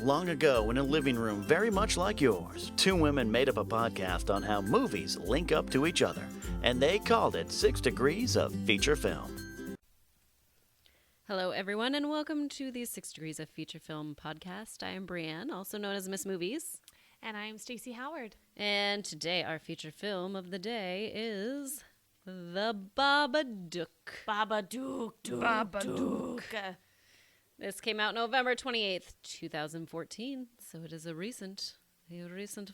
Long ago, in a living room very much like yours, two women made up a podcast on how movies link up to each other, and they called it 6 Degrees of Feature Film. Hello, everyone, and welcome to the 6 Degrees of Feature Film podcast. I am Brienne, also known as Miss Movies. And I'm Stacey Howard. And today, our feature film of the day is The Babadook. Babadook. Babadook. This came out November 28th, 2014, so it is a recent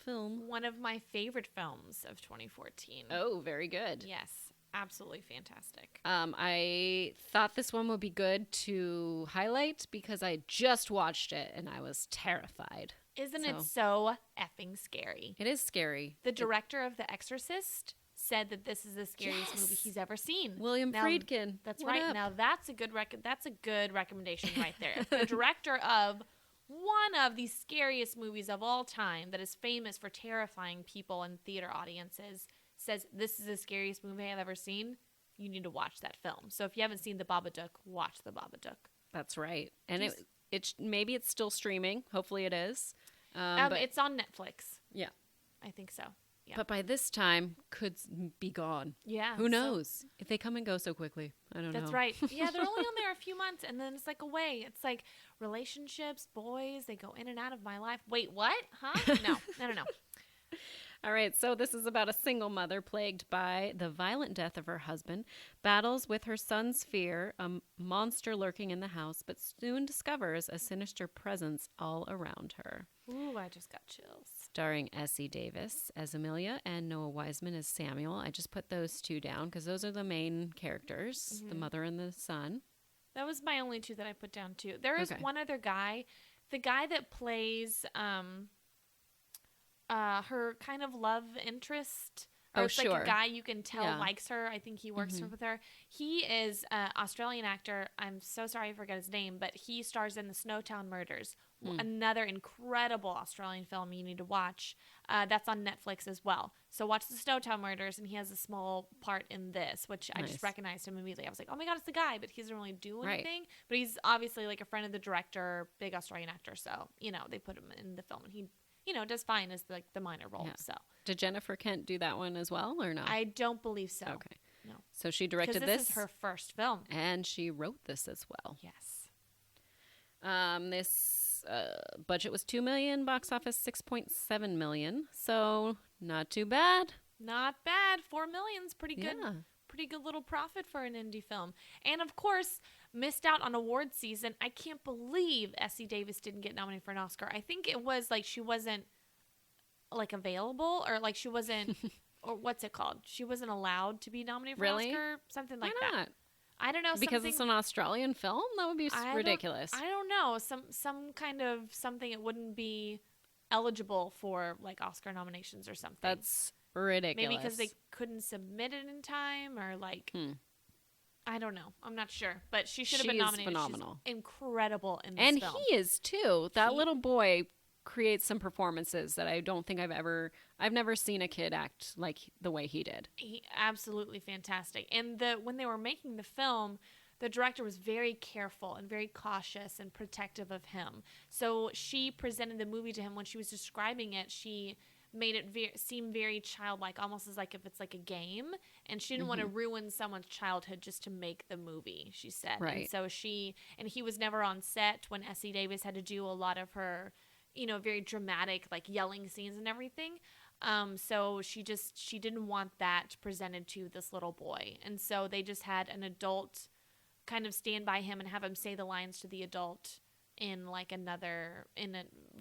film. One of my favorite films of 2014. Oh, very good. Yes, absolutely fantastic. I thought this one would be good to highlight because I just watched it and I was terrified. Isn't it so effing scary? It is scary. The director of The Exorcist said that this is the scariest movie he's ever seen. William Friedkin. That's right. Up? Now that's a good recommendation right there. If the director of one of the scariest movies of all time that is famous for terrifying people in theater audiences says this is the scariest movie I've ever seen, you need to watch that film. So if you haven't seen The Babadook, watch The Babadook. That's right. And maybe it's still streaming. Hopefully it is. But it's on Netflix. Yeah. I think so. Yeah. But by this time, could be gone. Yeah. Who knows? If they come and go so quickly. I don't know. That's right. Yeah, they're only on there a few months, and then it's like away. It's like relationships, boys, they go in and out of my life. Wait, what? Huh? No. All right, so this is about a single mother plagued by the violent death of her husband, battles with her son's fear, a monster lurking in the house, but soon discovers a sinister presence all around her. Ooh, I just got chills. Starring Essie Davis as Amelia and Noah Wiseman as Samuel. I just put those two down because those are the main characters, the mother and the son. That was my only two that I put down too. There is one other guy, the guy that plays her kind of love interest. Or it's like a guy you can tell likes her. I think he works with her. He is an Australian actor. I'm so sorry I forgot his name, but he stars in the Snowtown Murders, another incredible Australian film you need to watch. That's on Netflix as well. So watch the Snowtown Murders, and he has a small part in this, which I just recognized him immediately. I was like, oh my God, it's the guy, but he doesn't really do anything. But he's obviously like a friend of the director, big Australian actor. So, they put him in the film, and he does fine as like the minor role. So did Jennifer Kent do that one as well, or no? I don't believe so. Okay. No. So she directed this. This is her first film. And she wrote this as well. Yes. This budget was $2 million, box office $6.7 million. So not too bad. Not bad. $4 million's pretty good. Yeah. Pretty good little profit for an indie film. And of course, missed out on award season. I can't believe Essie Davis didn't get nominated for an Oscar. I think it was like she wasn't like available, or like she wasn't or what's it called? She wasn't allowed to be nominated for an Oscar, something like Why that. Not? I don't know. Because it's an Australian film? That would be ridiculous. I don't know. Some kind of something it wouldn't be eligible for like Oscar nominations or something. That's ridiculous. Maybe because they couldn't submit it in time, or like I don't know. I'm not sure, but she should have been nominated. Phenomenal. She's incredible in this film. film. And he is too. That little boy creates some performances that I don't think I've never seen a kid act like the way he did. He absolutely fantastic. And when they were making the film, the director was very careful and very cautious and protective of him. So she presented the movie to him when she was describing it. She made it seem very childlike, almost as like if it's like a game. And she didn't want to ruin someone's childhood just to make the movie, she said. Right. And so he was never on set when Essie Davis had to do a lot of her, very dramatic, like yelling scenes and everything. So she didn't want that presented to this little boy. And so they just had an adult kind of stand by him and have him say the lines to the adult in like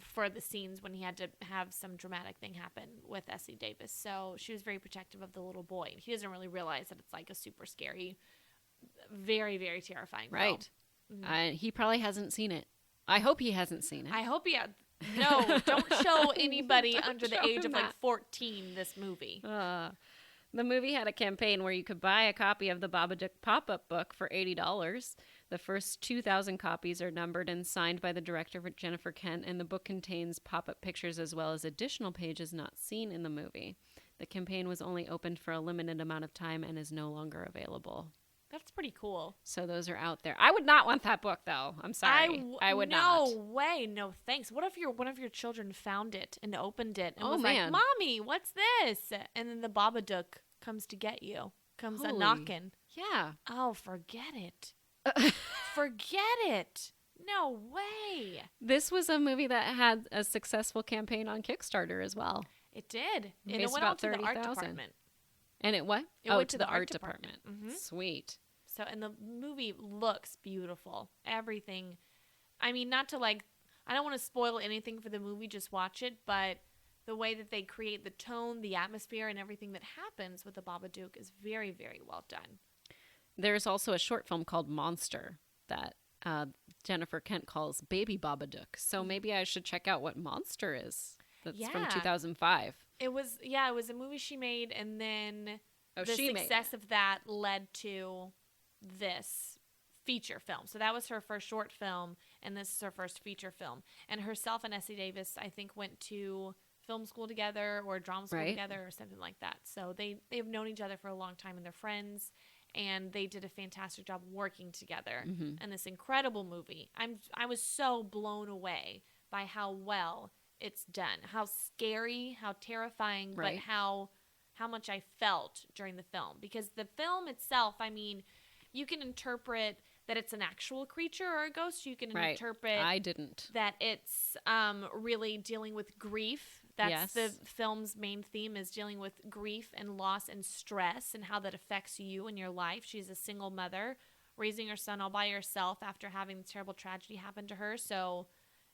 for the scenes when he had to have some dramatic thing happen with Essie Davis. So she was very protective of the little boy. He doesn't really realize that it's like a super scary, very, very terrifying film. Right. Mm-hmm. He probably hasn't seen it. I hope he hasn't seen it. I hope he had. No, don't show anybody under the age of like 14 this movie. The movie had a campaign where you could buy a copy of the Babadook pop-up book for $80. The first 2,000 copies are numbered and signed by the director, Jennifer Kent, and the book contains pop-up pictures as well as additional pages not seen in the movie. The campaign was only opened for a limited amount of time and is no longer available. That's pretty cool. So those are out there. I would not want that book, though. I'm sorry. I would not. No way. No thanks. What if one of your children found it and opened it and was man. like, Mommy, what's this? And then the Babadook comes to get you. Comes a knocking. Yeah. Oh, forget it. Forget it. No way. This was a movie that had a successful campaign on Kickstarter as well. It did. And Based it went about out to the art 30,000. department. And it what? It went to the art department. Mm-hmm. Sweet. So, and the movie looks beautiful. Everything. I mean, not to I don't want to spoil anything for the movie, just watch it, but the way that they create the tone, the atmosphere, and everything that happens with the Babadook is very, very well done. There's also a short film called Monster that Jennifer Kent calls Baby Babadook. So maybe I should check out what Monster is. That's from 2005. It was a movie she made, and then the success of that led to this feature film. So that was her first short film, and this is her first feature film. And herself and Essie Davis, I think, went to film school together or drama school together or something like that. So they've known each other for a long time, and they're friends, and they did a fantastic job working together in this incredible movie. I was so blown away by how well it's done, how scary, how terrifying, but how much I felt during the film. Because the film itself, I mean, you can interpret that it's an actual creature or a ghost. You can interpret that it's really dealing with grief. That's the film's main theme, is dealing with grief and loss and stress and how that affects you in your life. She's a single mother raising her son all by herself after having this terrible tragedy happen to her. So,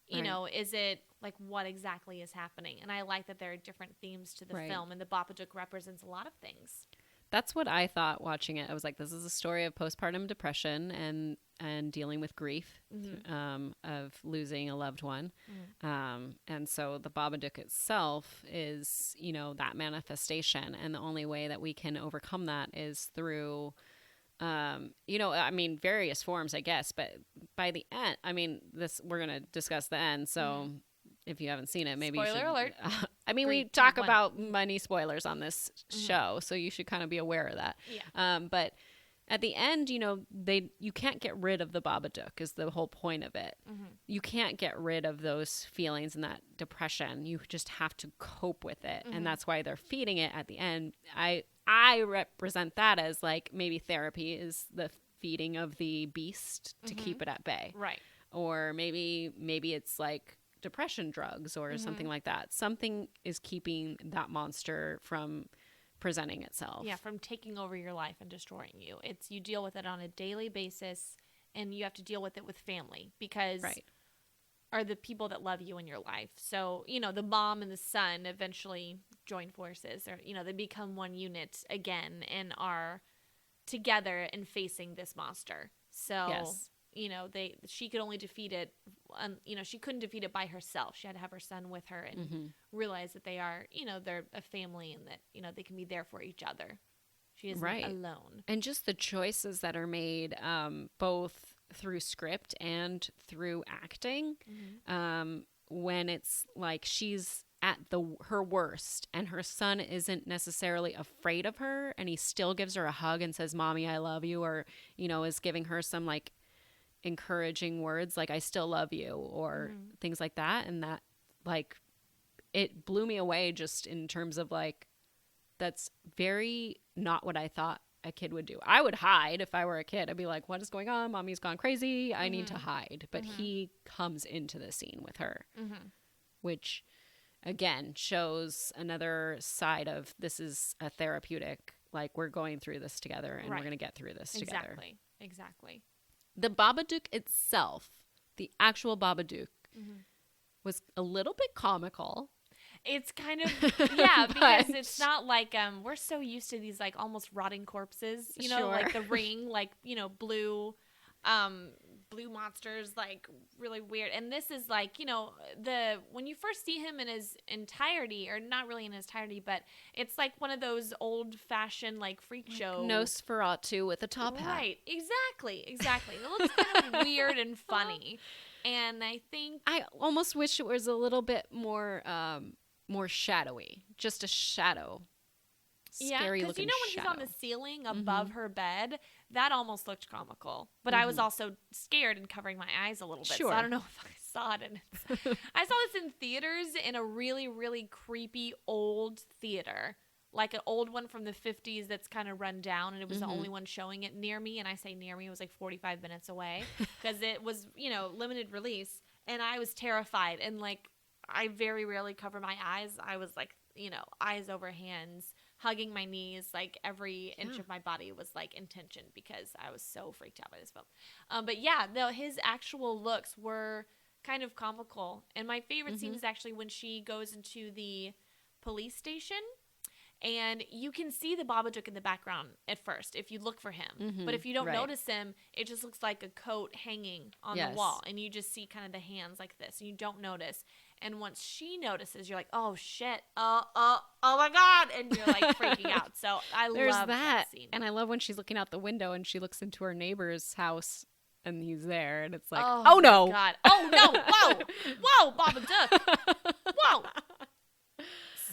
you know, is it what exactly is happening? And I like that there are different themes to the film, and the Babadook represents a lot of things. That's what I thought watching it. I was like, this is a story of postpartum depression and dealing with grief of losing a loved one. And so the Babadook itself is, that manifestation. And the only way that we can overcome that is through, various forms, I guess. But by the end, we're going to discuss the end. So if you haven't seen it, maybe Spoiler alert. We talk about many spoilers on this show, so you should kind of be aware of that. Yeah. But at the end, you can't get rid of the Babadook is the whole point of it. You can't get rid of those feelings and that depression. You just have to cope with it, and that's why they're feeding it at the end. I represent that as maybe therapy is the feeding of the beast to keep it at bay, right? Or maybe it's depression drugs or something like that. Something is keeping that monster from presenting itself. Yeah, from taking over your life and destroying you. You deal with it on a daily basis, and you have to deal with it with family because are the people that love you in your life. So, the mom and the son eventually join forces, or, they become one unit again and are together and facing this monster. So, she could only defeat it. She couldn't defeat it by herself. She had to have her son with her and realize that they are, they're a family and that, they can be there for each other. She isn't alone. And just the choices that are made, both through script and through acting, when it's she's at her worst and her son isn't necessarily afraid of her, and he still gives her a hug and says, "Mommy, I love you," or, is giving her some encouraging words I still love you, or things like that. And that it blew me away just in terms of that's very not what I thought a kid would do. I would hide if I were a kid. I'd be like, what is going on? Mommy's gone crazy. I need to hide. But he comes into the scene with her, which again shows another side of this is a therapeutic, we're going through this together and we're going to get through this together. Exactly. The Babadook itself, the actual Babadook, was a little bit comical. It's kind of, because it's not we're so used to these like almost rotting corpses, you know, like The Ring, like, you know, blue monsters, like really weird. And this is like, you know, when you first see him in his entirety, or not really in his entirety, but it's like one of those old fashioned like freak show. Nosferatu with a top hat. Right. Exactly. It looks kind of weird and funny. And I think I almost wish it was a little bit more shadowy, just a shadow. scary looking when he's on the ceiling above her bed, that almost looked comical. But I was also scared and covering my eyes a little bit. So I don't know if I saw it. I saw this in theaters in a really, really creepy old theater. Like an old one from the 50s that's kind of run down, and it was the only one showing it near me. And I say near me, it was like 45 minutes away because it was, limited release. And I was terrified. And like, I very rarely cover my eyes. I was like, eyes over hands, hugging my knees. Like every inch of my body was like in tension because I was so freaked out by this film. But yeah, his actual looks were kind of comical. And my favorite scene is actually when she goes into the police station. And you can see the Babadook in the background at first if you look for him. But if you don't notice him, it just looks like a coat hanging on the wall. And you just see kind of the hands like this. And you don't notice. And once she notices, you're like, oh, shit. Oh my God. And you're like freaking out. So There's love that scene. And I love when she's looking out the window and she looks into her neighbor's house and he's there. And it's like, oh no. God. Oh, no. Whoa. Whoa, Babadook. Whoa.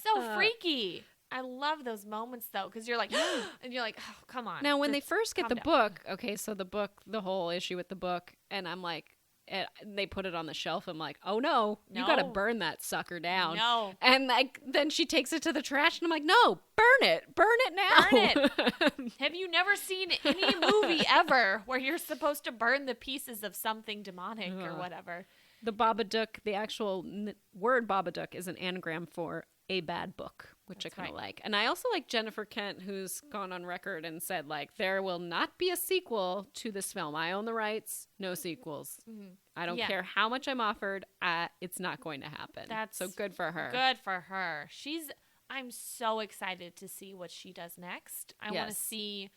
So freaky. I love those moments though, because you're like, and you're like, oh, come on. Now, when they first get the book, so the whole issue with the book, and I'm like, they put it on the shelf. I'm like, oh no, you got to burn that sucker down. No. And like, then she takes it to the trash, and I'm like, no, burn it now. Burn it. Have you never seen any movie ever where you're supposed to burn the pieces of something demonic or whatever? The Babadook, the actual word Babadook is an anagram for a bad book, which I kind of like. And I also like Jennifer Kent, who's gone on record and said, like, there will not be a sequel to this film. I own the rights. No sequels. I don't care how much I'm offered. It's not going to happen. So good for her. Good for her. I'm so excited to see what she does next. I want to see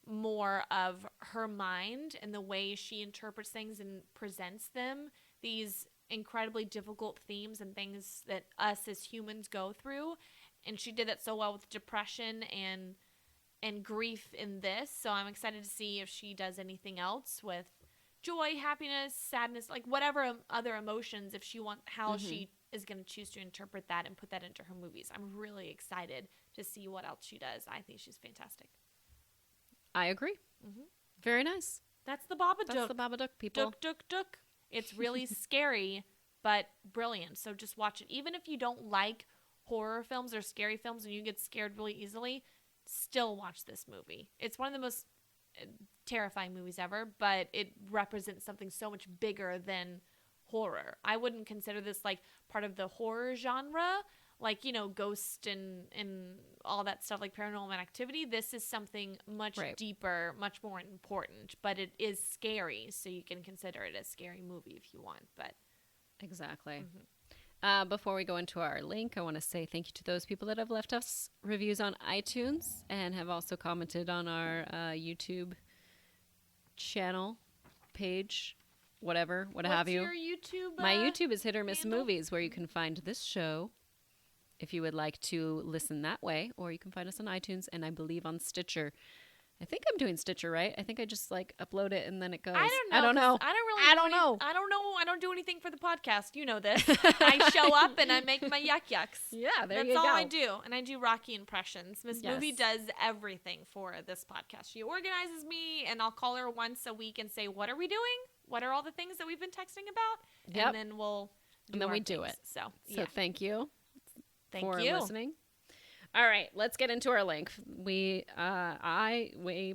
more of her mind and the way she interprets things and presents them. These incredibly difficult themes and things that us as humans go through, and she did that so well with depression and grief in this. So I'm excited to see if she does anything else with joy, happiness, sadness, like whatever other emotions, if she how she is going to choose to interpret that and put that into her movies. I'm really excited to see what else she does. I think she's fantastic. I agree. Very nice. That's the Babadook. That's the Babadook, people. Dook. It's really scary, but brilliant. So just watch it. Even if you don't like horror films or scary films and you get scared really easily, still watch this movie. It's one of the most terrifying movies ever, but it represents something so much bigger than horror. I wouldn't consider this like part of the horror genre, like, Ghost and all that stuff, like Paranormal Activity. This is something much deeper, much more important, but it is scary, so you can consider it a scary movie if you want. But exactly. Before we go into our link, I want to say thank you to those people that have left us reviews on iTunes and have also commented on our YouTube channel page, what have you. What's your YouTube? My YouTube is Hit or Miss handle? Movies, where you can find this show if you would like to listen that way, or you can find us on iTunes and I believe on Stitcher. I think I'm doing Stitcher right. I think I just like upload it and then it goes. I don't know. I don't know. I don't do anything for the podcast. You know this. I show up and I make my yucks. Yeah, That's all I do. And I do Rocky impressions. Miss Movie does everything for this podcast. She organizes me, and I'll call her once a week and say, what are we doing? What are all the things that we've been texting about? Yep. And then we'll do it. So thank you. Thank for you. listening. All right, let's get into our link. We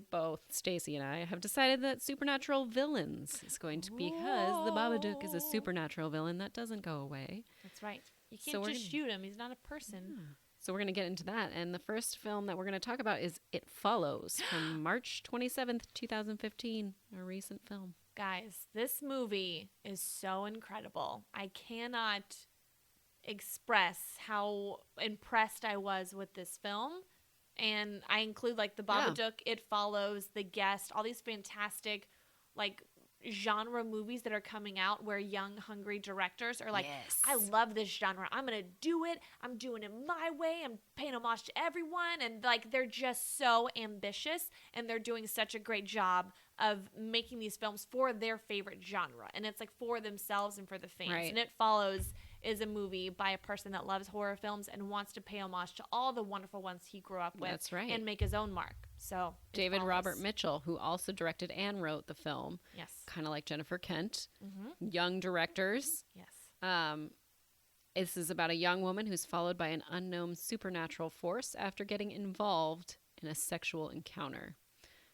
both, Stacy and I, have decided that Supernatural Villains is going to be, because the Babadook is a supernatural villain that doesn't go away. That's right. You can't just shoot him. He's not a person. Yeah. So we're going to get into that. And the first film that we're going to talk about is It Follows from March 27th, 2015, a recent film. Guys, this movie is so incredible. I cannot express how impressed I was with this film. And I include like the Babadook, It Follows, The Guest, all these fantastic like genre movies that are coming out where young, hungry directors are like, I love this genre. I'm going to do it. I'm doing it my way. I'm paying homage to everyone. And like, they're just so ambitious, and they're doing such a great job of making these films for their favorite genre. And it's like for themselves and for the fans. And It Follows is a movie by a person that loves horror films and wants to pay homage to all the wonderful ones he grew up with. That's right. And make his own mark. So David Robert Mitchell, who also directed and wrote the film. Yes. Kind of like Jennifer Kent. Young directors. Yes. This is about a young woman who's followed by an unknown supernatural force after getting involved in a sexual encounter.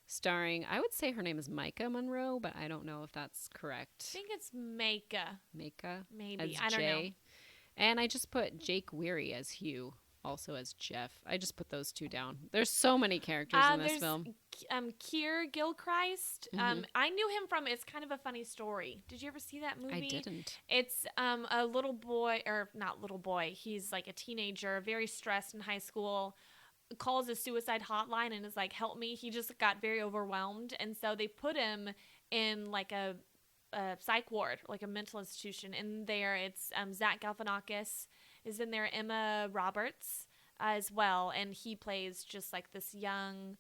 Starring, I would say her name is Micah Monroe, but I don't know if that's correct. I think it's Micah. Micah? Maybe. I don't know. And I just put Jake Weary as Hugh, also as Jeff. I just put those two down. There's so many characters in this film. Keir Gilchrist. I knew him from, it's kind of a funny story. Did you ever see that movie? I didn't. It's a little boy, or not little boy, he's like a teenager, very stressed in high school, calls a suicide hotline and is like, help me. He just got very overwhelmed. And so they put him in like a psych ward, like a mental institution. In there, it's Zach Galifianakis is in there, Emma Roberts as well. And he plays just like this young,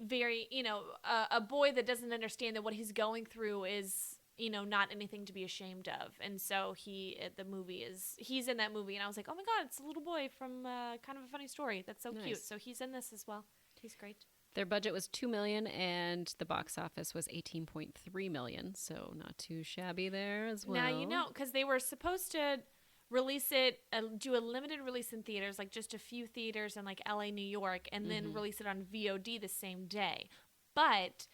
very, a boy that doesn't understand that what he's going through is, not anything to be ashamed of. And so he's in that movie. And I was like, oh my God, it's a little boy from Kind of a Funny Story. That's so cute. So he's in this as well. He's great. Their budget was $2 million and the box office was $18.3 million. So not too shabby there as well. Now, because they were supposed to release it, do a limited release in theaters, like just a few theaters in like LA, New York, and then release it on VOD the same day. But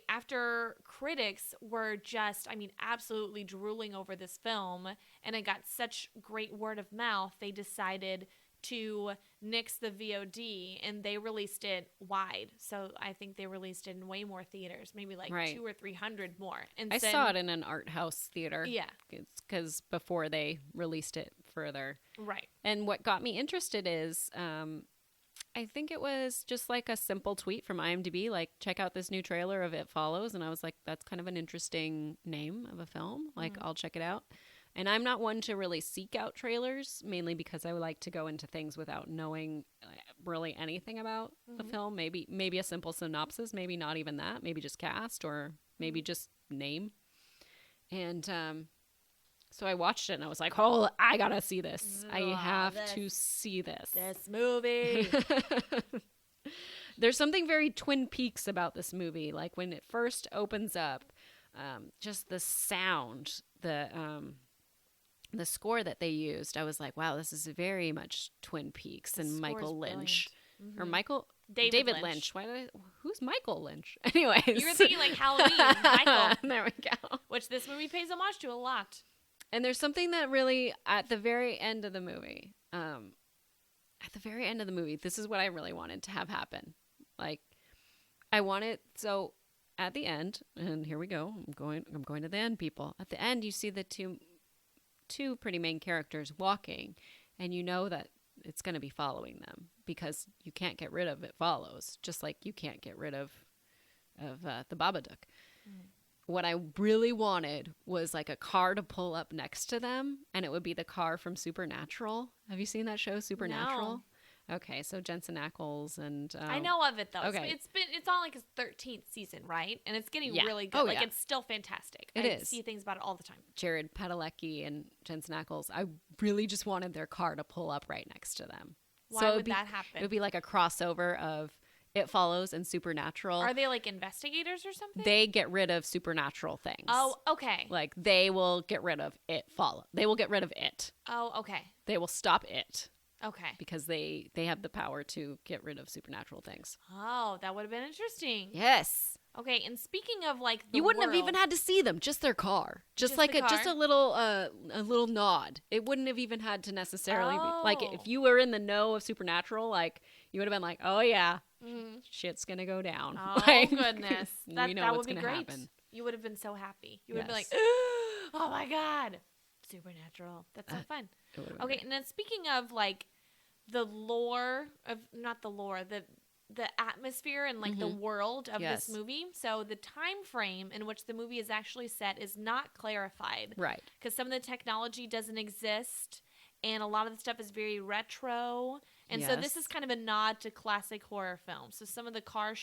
after critics were just, absolutely drooling over this film, and it got such great word of mouth, they decided to nix the VOD, and they released it wide. So I think they released it in way more theaters, maybe like 200 or 300 more. And I saw it in an art house theater. Yeah. Because before they released it further. Right. And what got me interested is, I think it was just like a simple tweet from IMDb, like, check out this new trailer of It Follows. And I was like, that's kind of an interesting name of a film. Like, I'll check it out. And I'm not one to really seek out trailers, mainly because I would like to go into things without knowing really anything about the film. Maybe a simple synopsis, maybe not even that. Maybe just cast or maybe just name. And so I watched it and I was like, oh, I got to see this. I have to see this. This movie. There's something very Twin Peaks about this movie. Like when it first opens up, just the sound, the score that they used, I was like, wow, this is very much Twin Peaks and Michael Lynch. Or David Lynch. Who's Michael Lynch? Anyways. You were thinking like Halloween, Michael. There we go. Which this movie pays homage to a lot. And there's something that really, at the very end of the movie, this is what I really wanted to have happen. Like, I wanted, so at the end, and here we go, I'm going to the end, people. At the end, you see the two pretty main characters walking, and you know that it's going to be following them because you can't get rid of It Follows, just like you can't get rid of the Babadook. What I really wanted was like a car to pull up next to them, and it would be the car from Supernatural. Have you seen that show, Supernatural? No. Okay, so Jensen Ackles and I know of it though. Okay. It's on like its 13th season, right? And it's getting really good. It's still fantastic. I see things about it all the time. Jared Padalecki and Jensen Ackles. I really just wanted their car to pull up right next to them. Why would that happen? It would be like a crossover of It Follows and Supernatural. Are they like investigators or something? They get rid of supernatural things. Oh, okay. Like they will get rid of It Follow. They will get rid of it. Oh, okay. They will stop it. Okay. Because they have the power to get rid of supernatural things. Oh, that would have been interesting. Yes. Okay, and speaking of like you wouldn't have even had to see them, just their car. Just like just a little nod. It wouldn't have even had to necessarily be like if you were in the know of Supernatural, like you would have been like, "Oh yeah. Shit's going to go down." Oh like, goodness. That would be great. Happen. You would have been so happy. You would have been like, "Oh my god. Supernatural." That's so fun. Okay, and then speaking of like the lore of the atmosphere and like the world of this movie. So the time frame in which the movie is actually set is not clarified. Right. Because some of the technology doesn't exist and a lot of the stuff is very retro. And so this is kind of a nod to classic horror films. So some of the cars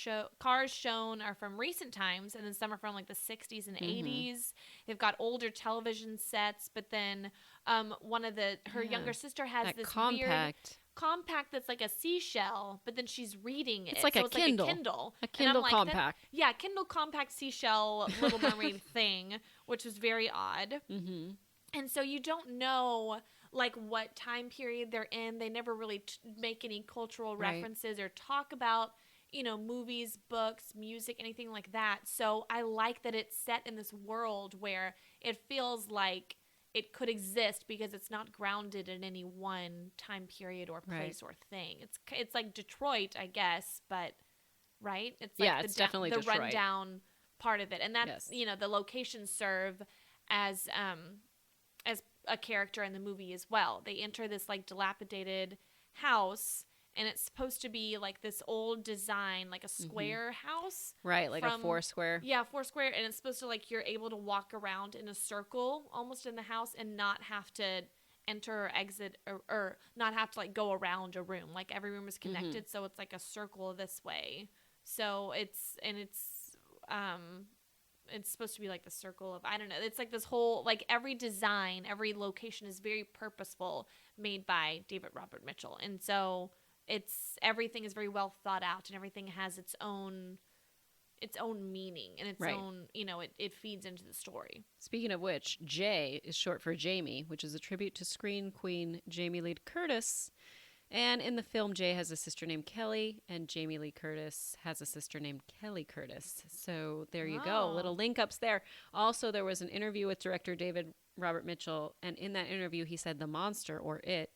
shown are from recent times, and then some are from like the 60s and 80s. They've got older television sets, but then one of her younger sister has that this compact. Compact that's like a seashell, but then she's reading it. It's like a Kindle. Like a Kindle. A Kindle like, compact. Kindle compact seashell Little Mermaid thing, which was very odd. Mm-hmm. And so you don't know like what time period they're in. They never really make any cultural references or talk about, movies, books, music, anything like that. So I like that it's set in this world where it feels like it could exist because it's not grounded in any one time period or place or thing. It's like Detroit, I guess, but right? It's like it's definitely the Detroit. Rundown part of it. And that's, the locations serve as a character in the movie as well. They enter this like dilapidated house, and it's supposed to be like this old design, like a square house. Right, like a Foursquare. Yeah, Foursquare. And it's supposed to like you're able to walk around in a circle almost in the house and not have to enter or exit or not have to like go around a room. Like every room is connected, so it's like a circle this way. So it's supposed to be like the circle of, I don't know. It's like this whole, like every design, every location is very purposeful, made by David Robert Mitchell. And so everything is very well thought out, and everything has its own meaning and its own, it feeds into the story. Speaking of which, J is short for Jamie, which is a tribute to screen queen Jamie Lee Curtis. And in the film, Jay has a sister named Kelly, and Jamie Lee Curtis has a sister named Kelly Curtis. So there you go. Little link ups there. Also, there was an interview with director David Robert Mitchell, and in that interview, he said the monster, or it,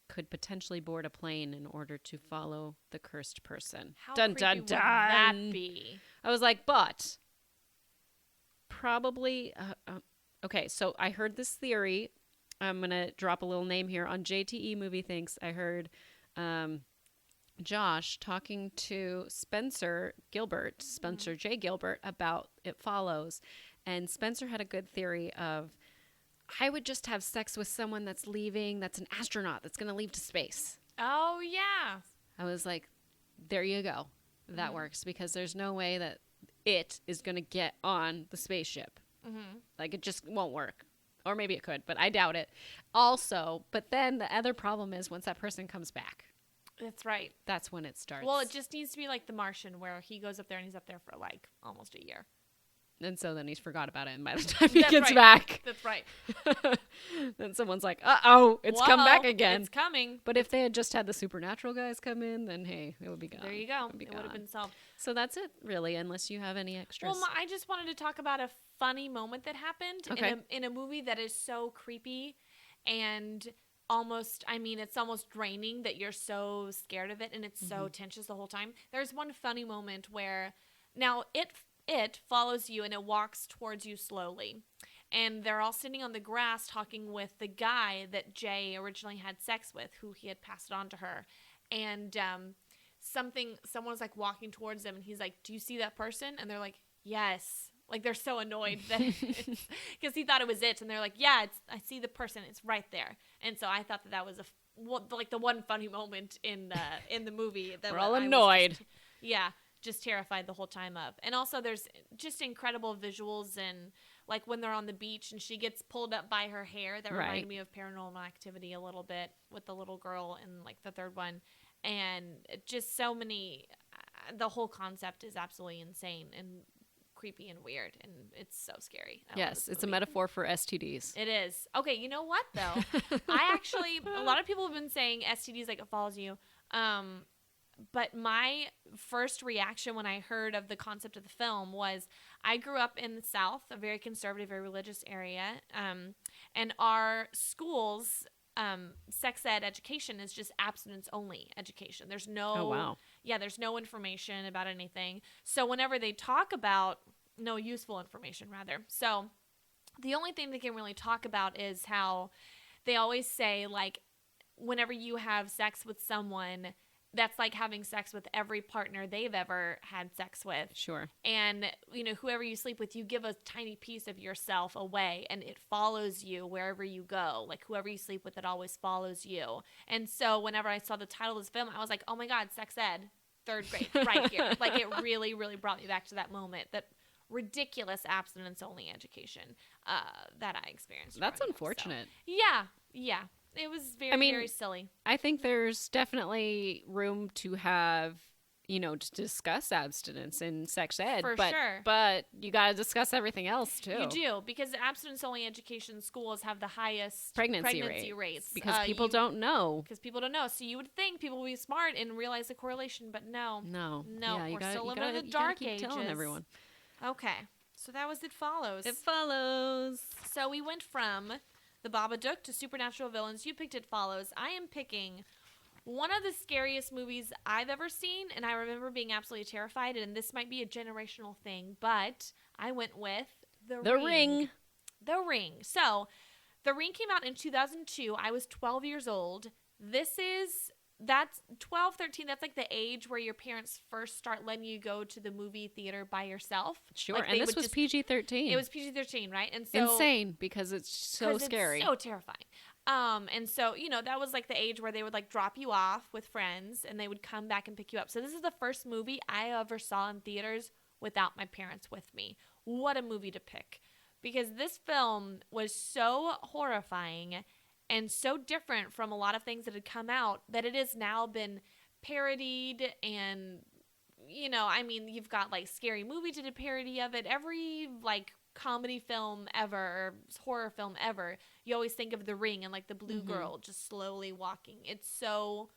could potentially board a plane in order to follow the cursed person. How creepy would that be? I was like, but probably. Okay, so I heard this theory. I'm going to drop a little name here. On JTE Movie Thinks, I heard Josh talking to Spencer J. Gilbert, about It Follows. And Spencer had a good theory of, I would just have sex with someone that's an astronaut that's going to leave to space. Oh, yeah. I was like, there you go. That works, because there's no way that it is going to get on the spaceship. Mm-hmm. Like, it just won't work. Or maybe it could, but I doubt it. Also, but then the other problem is once that person comes back. That's right. That's when it starts. Well, it just needs to be like The Martian, where he goes up there and he's up there for like almost a year. And so then he's forgot about it, and by the time he gets back. That's right. Then someone's like, uh-oh, it's come back again. It's coming. But if they had just had the supernatural guys come in, then hey, it would be gone. There you go. It would have been solved. So that's it, really, unless you have any extras. Well, I just wanted to talk about a funny moment that happened in a movie that is so creepy and almost, it's almost draining that you're so scared of it, and it's so tense the whole time. There's one funny moment where, now it follows you and it walks towards you slowly. And they're all sitting on the grass talking with the guy that Jay originally had sex with, who he had passed it on to her. And someone's like walking towards them, and he's like, do you see that person? And they're like, yes. Like, they're so annoyed that because he thought it was it. And they're like, yeah, I see the person. It's right there. And so I thought that was like the one funny moment in the movie. That we're all annoyed. Just terrified the whole time up. And also there's just incredible visuals, and like when they're on the beach and she gets pulled up by her hair, that reminded me of Paranormal Activity a little bit with the little girl in like the third one. And just so many, the whole concept is absolutely insane and creepy and weird, and it's so scary. Yes, it's a metaphor for STDs. It is. Okay, you know what though? A lot of people have been saying STDs like it follows you. But my first reaction when I heard of the concept of the film was, I grew up in the South, a very conservative, very religious area, and our schools, sex ed education is just abstinence-only education. There's no, there's no information about anything. So whenever they talk about, no useful information, rather. So the only thing they can really talk about is how they always say, like, whenever you have sex with someone, that's like having sex with every partner they've ever had sex with. Sure. And, whoever you sleep with, you give a tiny piece of yourself away, and it follows you wherever you go. Like, whoever you sleep with, it always follows you. And so whenever I saw the title of this film, I was like, oh my God, sex ed, third grade, right here. Like, it really, really brought me back to that moment that ridiculous abstinence-only education that I experienced. That's unfortunate. So, yeah. It was very silly. I think there's definitely room to have, to discuss abstinence in sex ed. For sure. But you got to discuss everything else, too. You do, because abstinence-only education schools have the highest pregnancy rates. Because people don't know. Because people don't know. So you would think people would be smart and realize the correlation, but no. No. Yeah, we're still living in the dark ages. Telling everyone. Okay. So that was It Follows. It Follows. So we went from The Babadook to supernatural villains. You picked It Follows. I am picking one of the scariest movies I've ever seen, and I remember being absolutely terrified, and this might be a generational thing, but I went with The Ring. The Ring. So, The Ring came out in 2002. I was 12 years old. That's 12, 13. That's like the age where your parents first start letting you go to the movie theater by yourself. Sure, and this was PG-13. It was PG-13, right? And so insane, because it's so scary. It's so terrifying. And so, that was like the age where they would like drop you off with friends and they would come back and pick you up. So this is the first movie I ever saw in theaters without my parents with me. What a movie to pick. Because this film was so horrifying and so different from a lot of things that had come out that it has now been parodied. And, you've got like Scary Movie did a parody of it. Every like comedy film ever, or horror film ever, you always think of The Ring and like the blue girl just slowly walking. It's so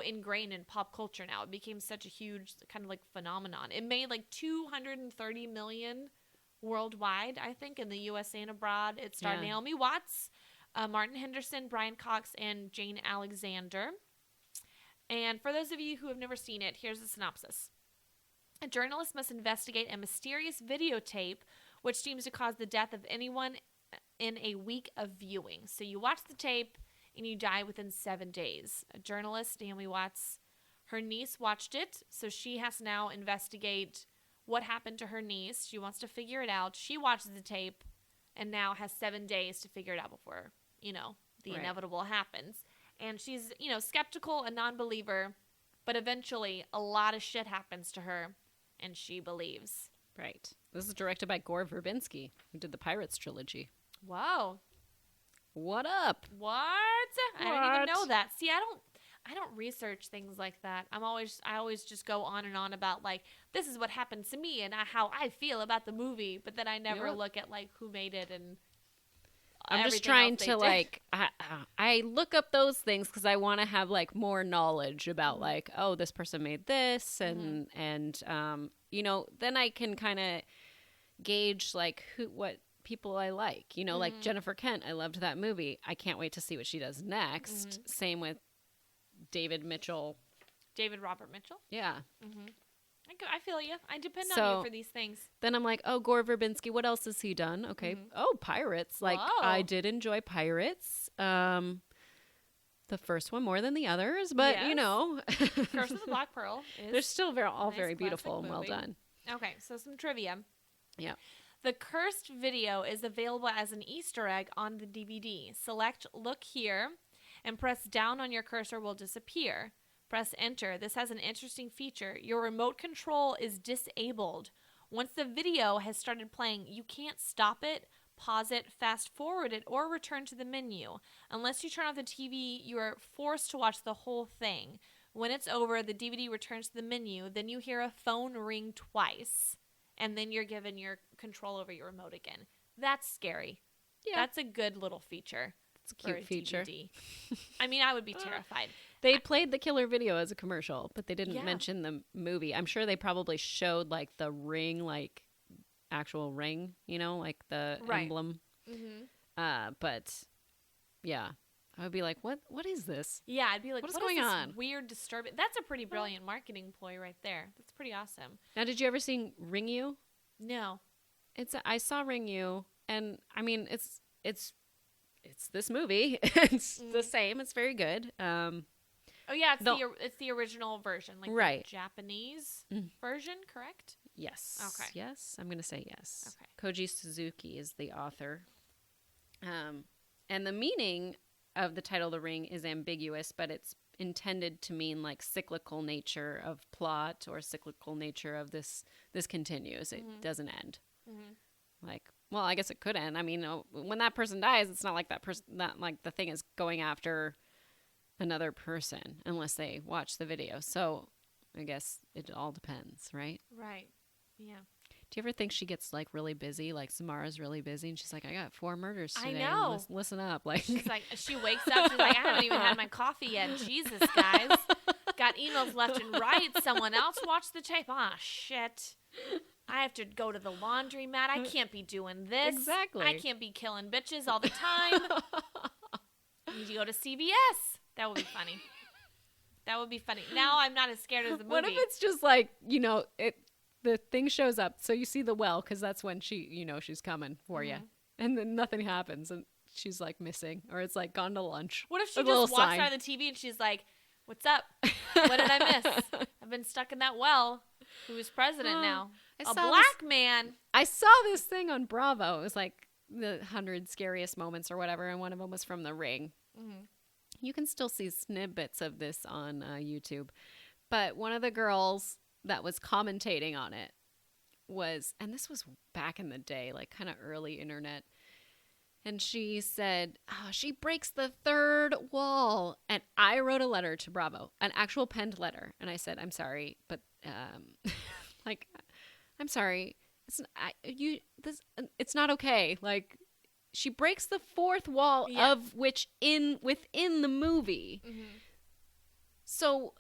ingrained in pop culture now. It became such a huge kind of like phenomenon. It made like 230 million worldwide, I think, in the USA and abroad. It starred Naomi Watts, Martin Henderson, Brian Cox, and Jane Alexander. And for those of you who have never seen it, here's the synopsis. A journalist must investigate a mysterious videotape which seems to cause the death of anyone in a week of viewing. So you watch the tape and you die within 7 days. A journalist, Naomi Watts, her niece watched it, so she has to now investigate what happened to her niece. She wants to figure it out. She watches the tape and now has 7 days to figure it out before, the inevitable happens. And she's, skeptical, a non-believer, but eventually a lot of shit happens to her. And she believes. Right. This is directed by Gore Verbinski, who did the Pirates trilogy. Whoa. What up? What? I didn't even know that. See, I don't research things like that. I always just go on and on about like, this is what happened to me and how I feel about the movie, but then I never look at like who made it and I'm just trying to like I look up those things because I want to have like more knowledge about like, oh, this person made this and then I can kind of gauge like what people I like, like Jennifer Kent. I loved that movie. I can't wait to see what she does next. Same with David Robert Mitchell. Yeah. I feel you. I depend on you for these things. Then I'm like, oh, Gore Verbinski, what else has he done? Okay. Oh, Pirates. Like, I did enjoy Pirates. The first one more than the others, but, Curse of the Black Pearl is they're still very beautiful and well done. Okay, so some trivia. Yeah. The cursed video is available as an Easter egg on the DVD. Select Look Here and press down on your cursor will disappear. Press enter. This has an interesting feature. Your remote control is disabled. Once the video has started playing, you can't stop it, pause it, fast forward it, or return to the menu. Unless you turn off the TV, you are forced to watch the whole thing. When it's over, the DVD returns to the menu. Then you hear a phone ring twice, and then you're given your control over your remote again. That's scary. Yeah. That's a good little feature. It's a cute feature. DVD. I mean, I would be terrified. They played the killer video as a commercial, but they didn't mention the movie. I'm sure they probably showed like the ring, like actual ring, like the emblem. But yeah, I would be like, what is this? Yeah, I'd be like, what is going on? Weird, disturbing. That's a pretty brilliant marketing ploy right there. That's pretty awesome. Now, did you ever see Ring You? No. I saw Ring You, and I mean, it's this movie. It's the same. It's very good. Oh yeah, it's the original version, like the Japanese version, correct? Yes. Okay. Yes, I'm gonna say yes. Okay. Koji Suzuki is the author. And the meaning of the title "The Ring" is ambiguous, but intended to mean like cyclical nature of plot or cyclical nature of this continues. It doesn't end. Like, well, I guess it could end. I mean, when that person dies, it's not like that like the thing is going after another person unless they watch the video. So I guess it all depends, right? Right. Yeah. Do you ever think she gets like really busy? Like Samara's really busy and she's like, I got 4 murders today. I know. Listen up. Like, she's like, she wakes up, she's like, I haven't even had my coffee yet. Jesus, guys. Got emails left and right. Someone else watched the tape. Ah, shit. I have to go to the laundromat. I can't be doing this. Exactly. I can't be killing bitches all the time. Need to go to CVS. That would be funny. That would be funny. Now I'm not as scared as the movie. What if it's just like, the thing shows up, so you see the well, because that's when she's coming for you, and then nothing happens, and she's like missing, or it's like gone to lunch. What if she just walks out of the TV and she's like, "What's up? What did I miss? I've been stuck in that well. Who's president now? A black man." I saw this thing on Bravo. It was like the 100 scariest moments or whatever, and one of them was from The Ring. You can still see snippets of this on YouTube, but one of the girls that was commentating on it and this was back in the day, like kind of early internet, and she said, she breaks the 3rd wall. And I wrote a letter to Bravo, an actual penned letter, and I said, I'm sorry, but like, I'm sorry, it's not okay. Like, she breaks the 4th wall, of which within the movie. So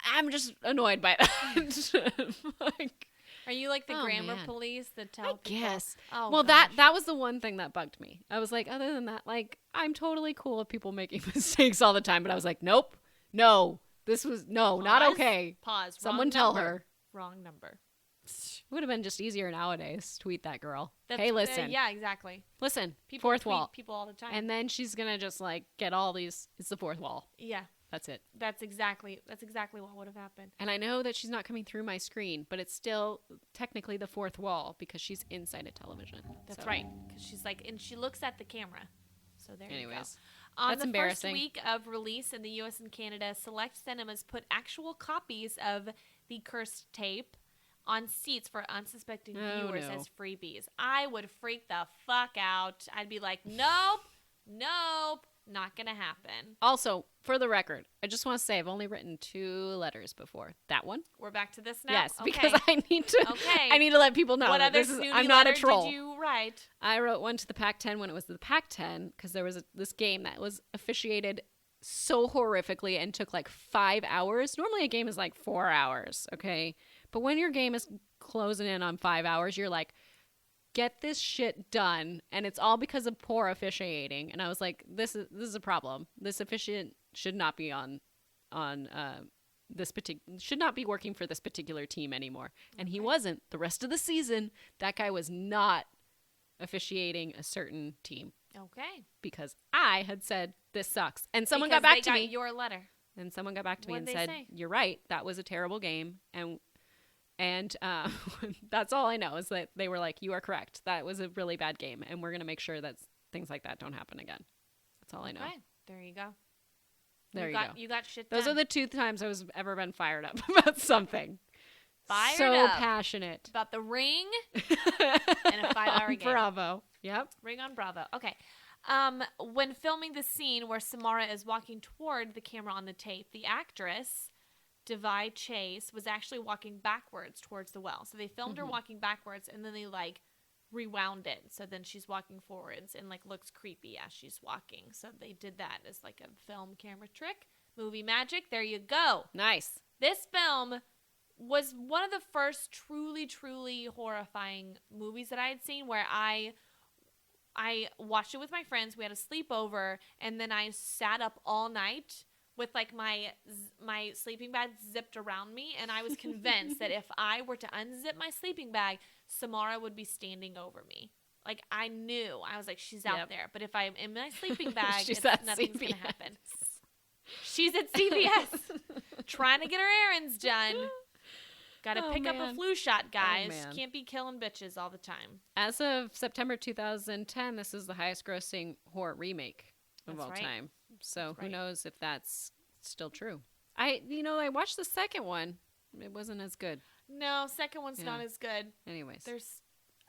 I'm just annoyed by that. Like, are you like the grammar police that tell people? I guess. Oh, well, gosh. that was the one thing that bugged me. I was like, other than that, like, I'm totally cool with people making mistakes all the time. But I was like, nope, no, not okay. Pause. Someone tell her. Wrong number. It would have been just easier nowadays. Tweet that girl. Hey, listen. Yeah, exactly. Listen, people 4th wall. People all the time. And then she's going to just like get all these. It's the 4th wall. Yeah. That's it. That's exactly what would have happened. And I know that she's not coming through my screen, but it's still technically the 4th wall because she's inside a television. That's right. Because she's like, and she looks at the camera. So there you go. On that's the embarrassing. First week of release in the U.S. and Canada, select cinemas put actual copies of the cursed tape on seats for unsuspecting viewers as freebies. I would freak the fuck out. I'd be like, nope, not gonna happen. Also, for the record, I just want to say I've only written 2 letters before. That one. We're back to this now? Yes, okay. because I need to let people know. What other I'm not a troll. Did you write? I wrote one to the Pac-10 when it was the Pac-10 because there was this game that was officiated so horrifically and took like 5 hours. Normally a game is like 4 hours, okay? But when your game is closing in on 5 hours, you're like, get this shit done. And it's all because of poor officiating. And I was like, this is a problem. This officiant should not be should not be working for this particular team anymore. And he wasn't. The rest of the season, that guy was not officiating a certain team. Okay. Because I had said, this sucks. And someone got back to me. Your letter. And someone got back to me and said, you're right. That was a terrible game. And that's all I know is that they were like, you are correct. That was a really bad game. And we're going to make sure that things like that don't happen again. That's all I know. Okay. There you go. There you go. You got shit done. Those are the 2 times I was ever been fired up about something. Fired up. Passionate. About The Ring and a 5-hour game. Bravo. Yep. Ring on Bravo. Okay. When filming the scene where Samara is walking toward the camera on the tape, the actress Divide Chase was actually walking backwards towards the well. So they filmed her walking backwards and then they like rewound it. So then she's walking forwards and like looks creepy as she's walking. So they did that as like a film camera trick. Movie magic. There you go. Nice. This film was one of the first truly, truly horrifying movies that I had seen where I watched it with my friends. We had a sleepover and then I sat up all night with like my sleeping bag zipped around me, and I was convinced that if I were to unzip my sleeping bag, Samara would be standing over me. Like I knew. I was like, she's out there. But if I'm in my sleeping bag, nothing's going to happen. She's at CVS trying to get her errands done. Got to pick up a flu shot, guys. Can't be killing bitches all the time. As of September 2010, this is the highest grossing horror remake of all time. So who knows if that's still true. I watched the second one. It wasn't as good. No, second one's not as good. Anyways.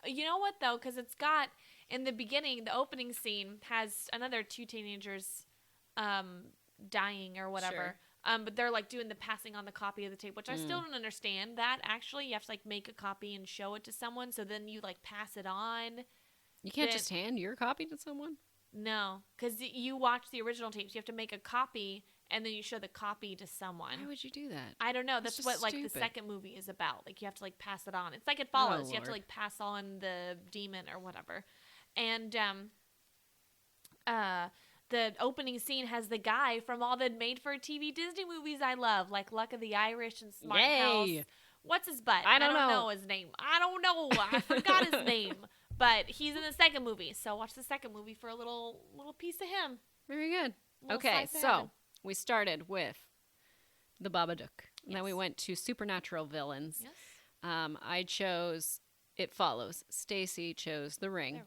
You know what, though? Because it's got, in the beginning, the opening scene has another 2 teenagers dying or whatever. Sure. But they're, like, doing the passing on the copy of the tape, which I still don't understand that. Actually, you have to, like, make a copy and show it to someone, so then you, like, pass it on. You can't just hand your copy to someone? No, because you watch the original tapes. You have to make a copy, and then you show the copy to someone. Why would you do that? I don't know. That's what, like, stupid. the second movie is about. Like, you have to, like, pass it on. It's like It Follows. Oh, you have to, like, pass on the demon or whatever. And the opening scene has the guy from all the made-for-TV Disney movies I love, like Luck of the Irish and Smart House. What's his butt? I don't know his name. I don't know. I forgot his name. But he's in the second movie, so watch the second movie for a little piece of him. Very good. Okay, so we started with the Babadook. And then we went to supernatural villains. Yes. I chose It Follows. Stacy chose The Ring.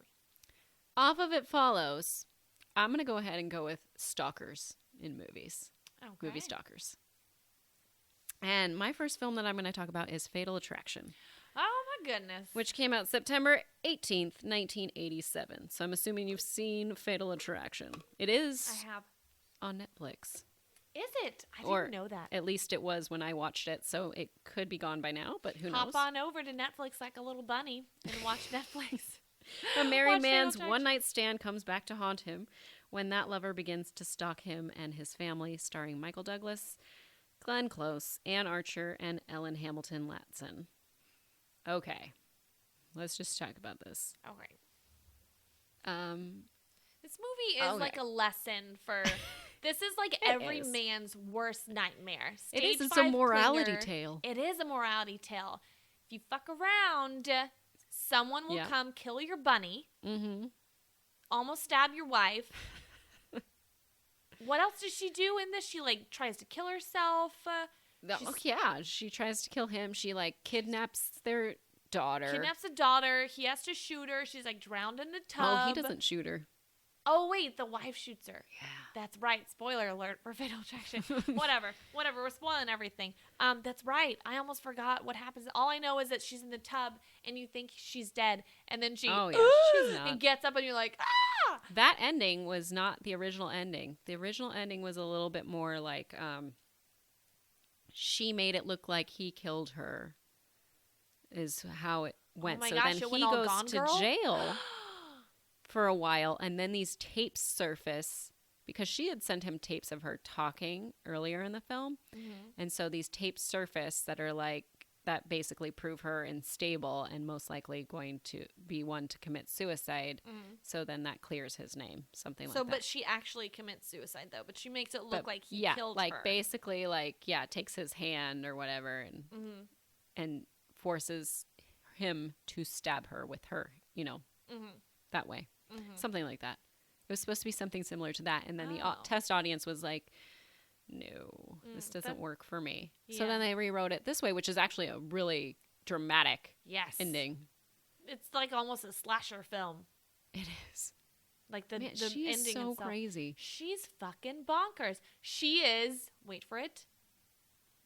Off of It Follows, I'm going to go ahead and go with stalkers in movies. Okay. Movie stalkers. And my first film that I'm going to talk about is Fatal Attraction. Oh, my goodness. Which came out September 18th, 1987. So I'm assuming you've seen Fatal Attraction. It is I have. on Netflix. Is it? I didn't know that. At least it was when I watched it, so it could be gone by now, but who knows? Hop on over to Netflix like a little bunny and watch Netflix. A married man's one-night stand comes back to haunt him when that lover begins to stalk him and his family, starring Michael Douglas, Glenn Close, Ann Archer, and Ellen Hamilton Latson. Okay, let's just talk about this. Okay. This movie is like a lesson for... This is like every man's worst nightmare. It's a morality tale. It is a morality tale. If you fuck around, someone will come kill your bunny, almost stab your wife. What else does she do in this? She, like, tries to kill herself. She tries to kill him. She, like, kidnaps their daughter. Kidnaps a daughter. He has to shoot her. She's, like, drowned in the tub. Oh, he doesn't shoot her. Oh, wait, the wife shoots her. Yeah. That's right. Spoiler alert for Fatal Attraction. Whatever. We're spoiling everything. That's right. I almost forgot what happens. All I know is that she's in the tub, and you think she's dead, and then she's not. And gets up, and you're like, ah! That ending was not the original ending. The original ending was a little bit more like, she made it look like he killed her, is how it went. Oh my so gosh, then it he went all goes Gone to Girl? jail for a while, and then these tapes surface because she had sent him tapes of her talking earlier in the film. And so these tapes surface that are like, that basically prove her unstable and most likely going to be one to commit suicide. So then that clears his name, something like that. But she actually commits suicide, though. But she makes it look like he killed like her. Basically, like, takes his hand or whatever and forces him to stab her with her, that way. Something like that. It was supposed to be something similar to that. And then the test audience was like, no, this doesn't work for me. Yeah. So then they rewrote it this way, which is actually a really dramatic ending. It's like almost a slasher film. It is. Like the she ending is so itself. crazy. She's fucking bonkers. She is, wait for it,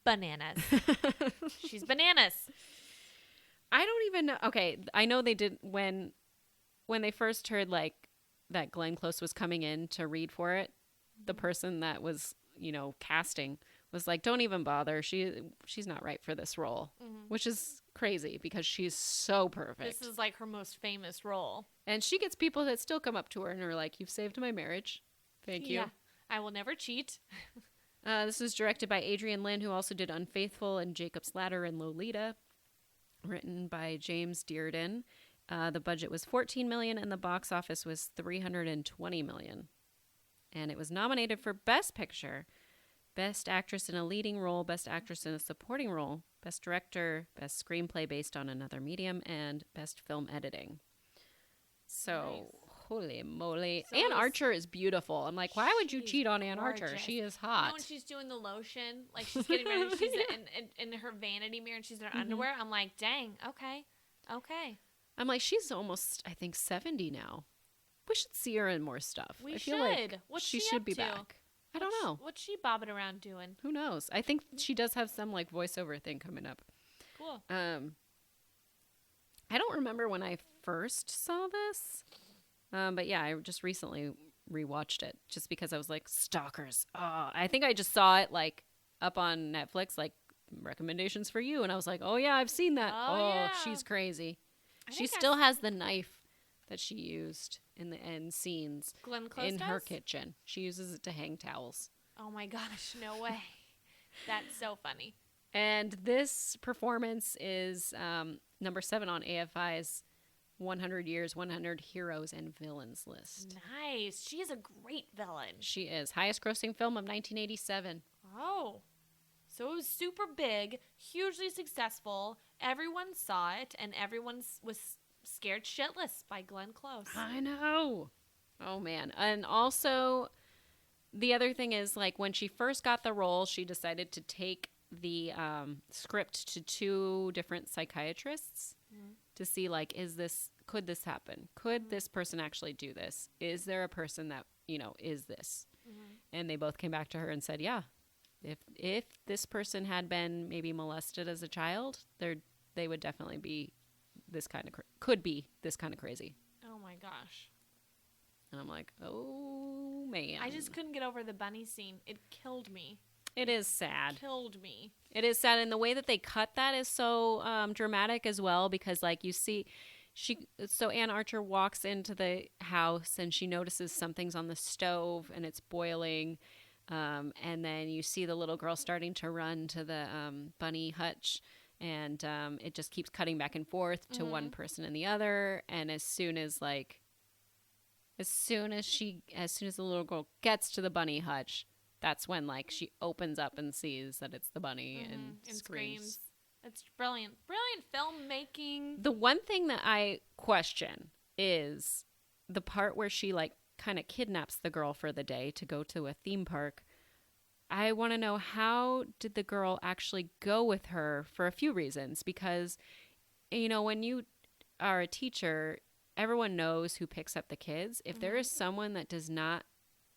bananas. She's bananas. I don't even know. Okay, I know they did when they first heard like that Glenn Close was coming in to read for it, the person that was, casting was like, don't even bother. She's not right for this role, which is crazy because she's so perfect. This is like her most famous role. And she gets people that still come up to her and are like, you've saved my marriage. Thank you. I will never cheat. This was directed by Adrian Lin, who also did Unfaithful and Jacob's Ladder and Lolita. Written by James Dearden. The budget was $14 million and the box office was $320 million. And it was nominated for Best Picture, Best Actress in a Leading Role, Best Actress in a Supporting Role, Best Director, Best Screenplay Based on Another Medium, and Best Film Editing. So, holy moly. So Ann Archer is beautiful. I'm like, why would you cheat on Ann Archer? She is hot. When she's doing the lotion, like she's getting ready, she's in her vanity mirror and she's in her underwear. I'm like, dang, okay. I'm like, she's almost, I think, 70 now. We should see her in more stuff. We I feel should. like What's she she should up be to? back. I don't know. What's she bobbing around doing? Who knows? I think she does have some like voiceover thing coming up. Cool. I don't remember when I first saw this. But yeah, I just recently rewatched it just because I was like, stalkers. Oh, I think I just saw it like up on Netflix, like recommendations for you. And I was like, oh yeah, I've seen that. Oh, yeah. She's crazy. She still has the knife that she used in the end scenes in her kitchen. She uses it to hang towels. Oh my gosh, no way. That's so funny. And this performance is number 7 on AFI's 100 Years, 100 Heroes and Villains list. Nice. She is a great villain. She is. Highest grossing film of 1987. Oh. So it was super big, hugely successful. Everyone saw it, and everyone was scared shitless by Glenn Close. I know. Oh, man. And also, the other thing is, like, when she first got the role, she decided to take the script to 2 different psychiatrists to see, like, could this happen? Could this person actually do this? Is there a person that, is this? And they both came back to her and said, yeah, if this person had been maybe molested as a child, they would definitely be could be this kind of crazy. Oh my gosh. And I'm like, oh man. I just couldn't get over the bunny scene. It killed me. It is sad. Killed me. It is sad, and the way that they cut that is so dramatic as well, because like you see, Anne Archer walks into the house and she notices something's on the stove and it's boiling, and then you see the little girl starting to run to the bunny hutch. And it just keeps cutting back and forth to one person and the other. And as soon as the little girl gets to the bunny hutch, that's when like she opens up and sees that it's the bunny and screams. It's brilliant. Brilliant filmmaking. The one thing that I question is the part where she like kind of kidnaps the girl for the day to go to a theme park. I want to know, how did the girl actually go with her, for a few reasons, because, when you are a teacher, everyone knows who picks up the kids. If there is someone that does not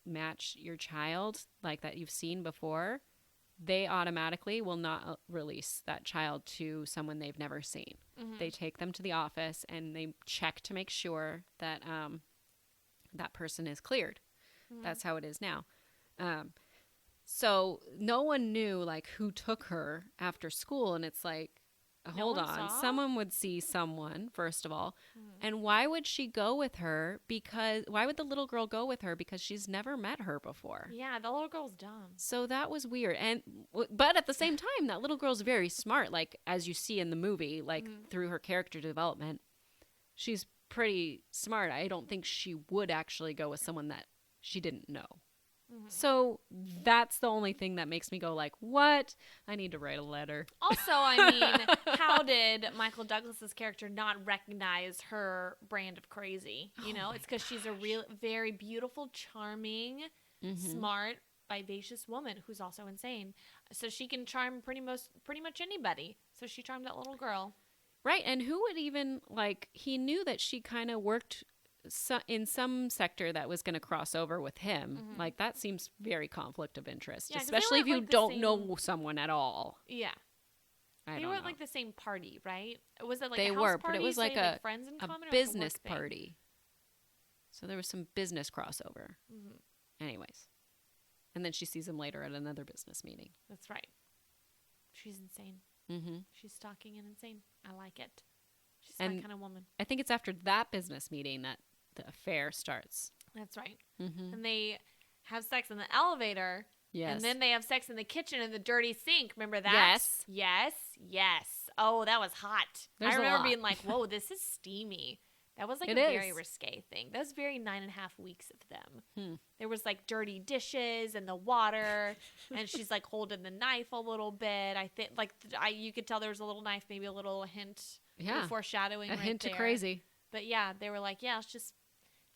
match your child, like that you've seen before, they automatically will not release that child to someone they've never seen. They take them to the office and they check to make sure that that person is cleared. That's how it is now. So no one knew like who took her after school, and it's like, hold on, someone would see someone, first of all. And why would she go with her? Why would the little girl go with her? Because she's never met her before. Yeah, the little girl's dumb. So that was weird. But at the same time, that little girl's very smart, like as you see in the movie, like through her character development. She's pretty smart. I don't think she would actually go with someone that she didn't know. So that's the only thing that makes me go like, what? I need to write a letter. Also, I mean, how did Michael Douglas's character not recognize her brand of crazy? It's because she's a real, very beautiful, charming, smart, vivacious woman who's also insane. So she can charm pretty much anybody. So she charmed that little girl. Right. And who would even, like, he knew that she kind of worked in some sector that was going to cross over with him. Like, that seems very conflict of interest, especially if you don't know someone at all. Yeah. They were at like the same party, right? Was it like they a house were, party? But it was like a friends in common, a business party. So there was some business crossover. Anyways. And then she sees him later at another business meeting. That's right. She's insane. She's stalking and insane. I like it. She's that kind of woman. I think it's after that business meeting that the affair starts. That's right. And they have sex in the elevator. Yes. And then they have sex in the kitchen in the dirty sink. Remember that? Yes. Oh, that was hot. I remember being like, whoa, this is steamy. That was like very risque thing. That was very 9.5 weeks of them. There was like dirty dishes and the water, and she's like holding the knife a little bit. I think you could tell there was a little knife, maybe a little hint, foreshadowing, a hint there. To crazy. But yeah, they were like, yeah, let's just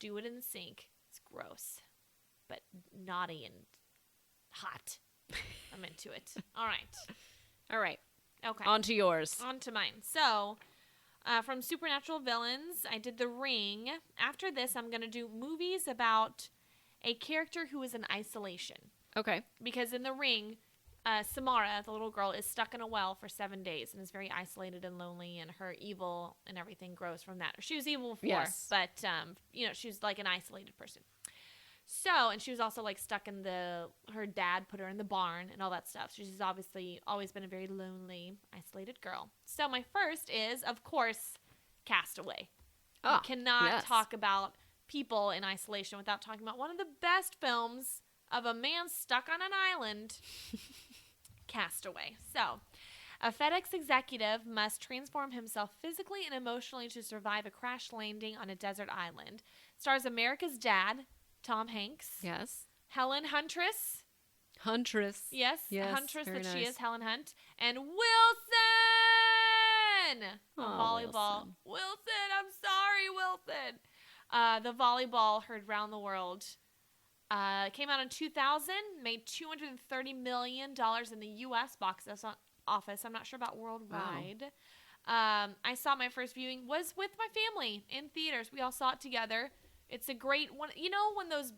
do it in the sink. It's gross, but naughty and hot. I'm into it. All right. Okay. On to yours. On to mine. So, from supernatural villains, I did The Ring. After this, I'm going to do movies about a character who is in isolation. Okay. Because in the ring, Samara, the little girl, is stuck in a well for 7 days and is very isolated and lonely, and her evil and everything grows from that. She was evil before, but, she was like an isolated person. So, and she was also like stuck in her dad put her in the barn and all that stuff. So she's obviously always been a very lonely, isolated girl. So my first is, of course, Castaway. You cannot talk about people in isolation without talking about one of the best films of a man stuck on an island, Castaway. So, a FedEx executive must transform himself physically and emotionally to survive a crash landing on a desert island. Stars America's dad, Tom Hanks. Yes. Helen Huntress. Yes, Huntress that nice. she is, Helen Hunt. And Wilson! Volleyball. Wilson, I'm sorry, Wilson. The volleyball heard round the world. Came out in 2000, made $230 million in the U.S. box office. I'm not sure about worldwide. Wow. I saw my first viewing was with my family in theaters. We all saw it together. It's a great one. You know, when those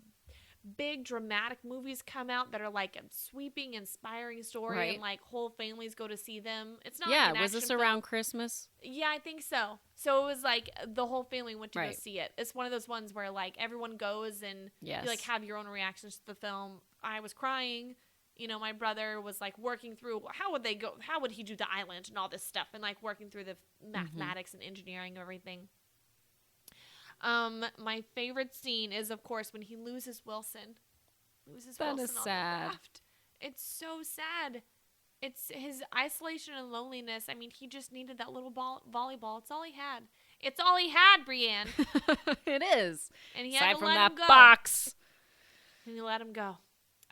big dramatic movies come out that are like a sweeping, inspiring story, and like whole families go to see them. It's not like an action was this film. Around Christmas? Yeah, I think so. So it was like the whole family went to go see it. It's one of those ones where like everyone goes and you like have your own reactions to the film. I was crying. You know, my brother was like working through how would he do the island and all this stuff, and like working through the mathematics and engineering and everything. My favorite scene is, of course, when he loses Wilson. That is sad. It's so sad. It's his isolation and loneliness. I mean, he just needed that little volleyball. It's all he had. It's all he had, Brienne. It is. And he aside had to from let that him go. box. And he let him go.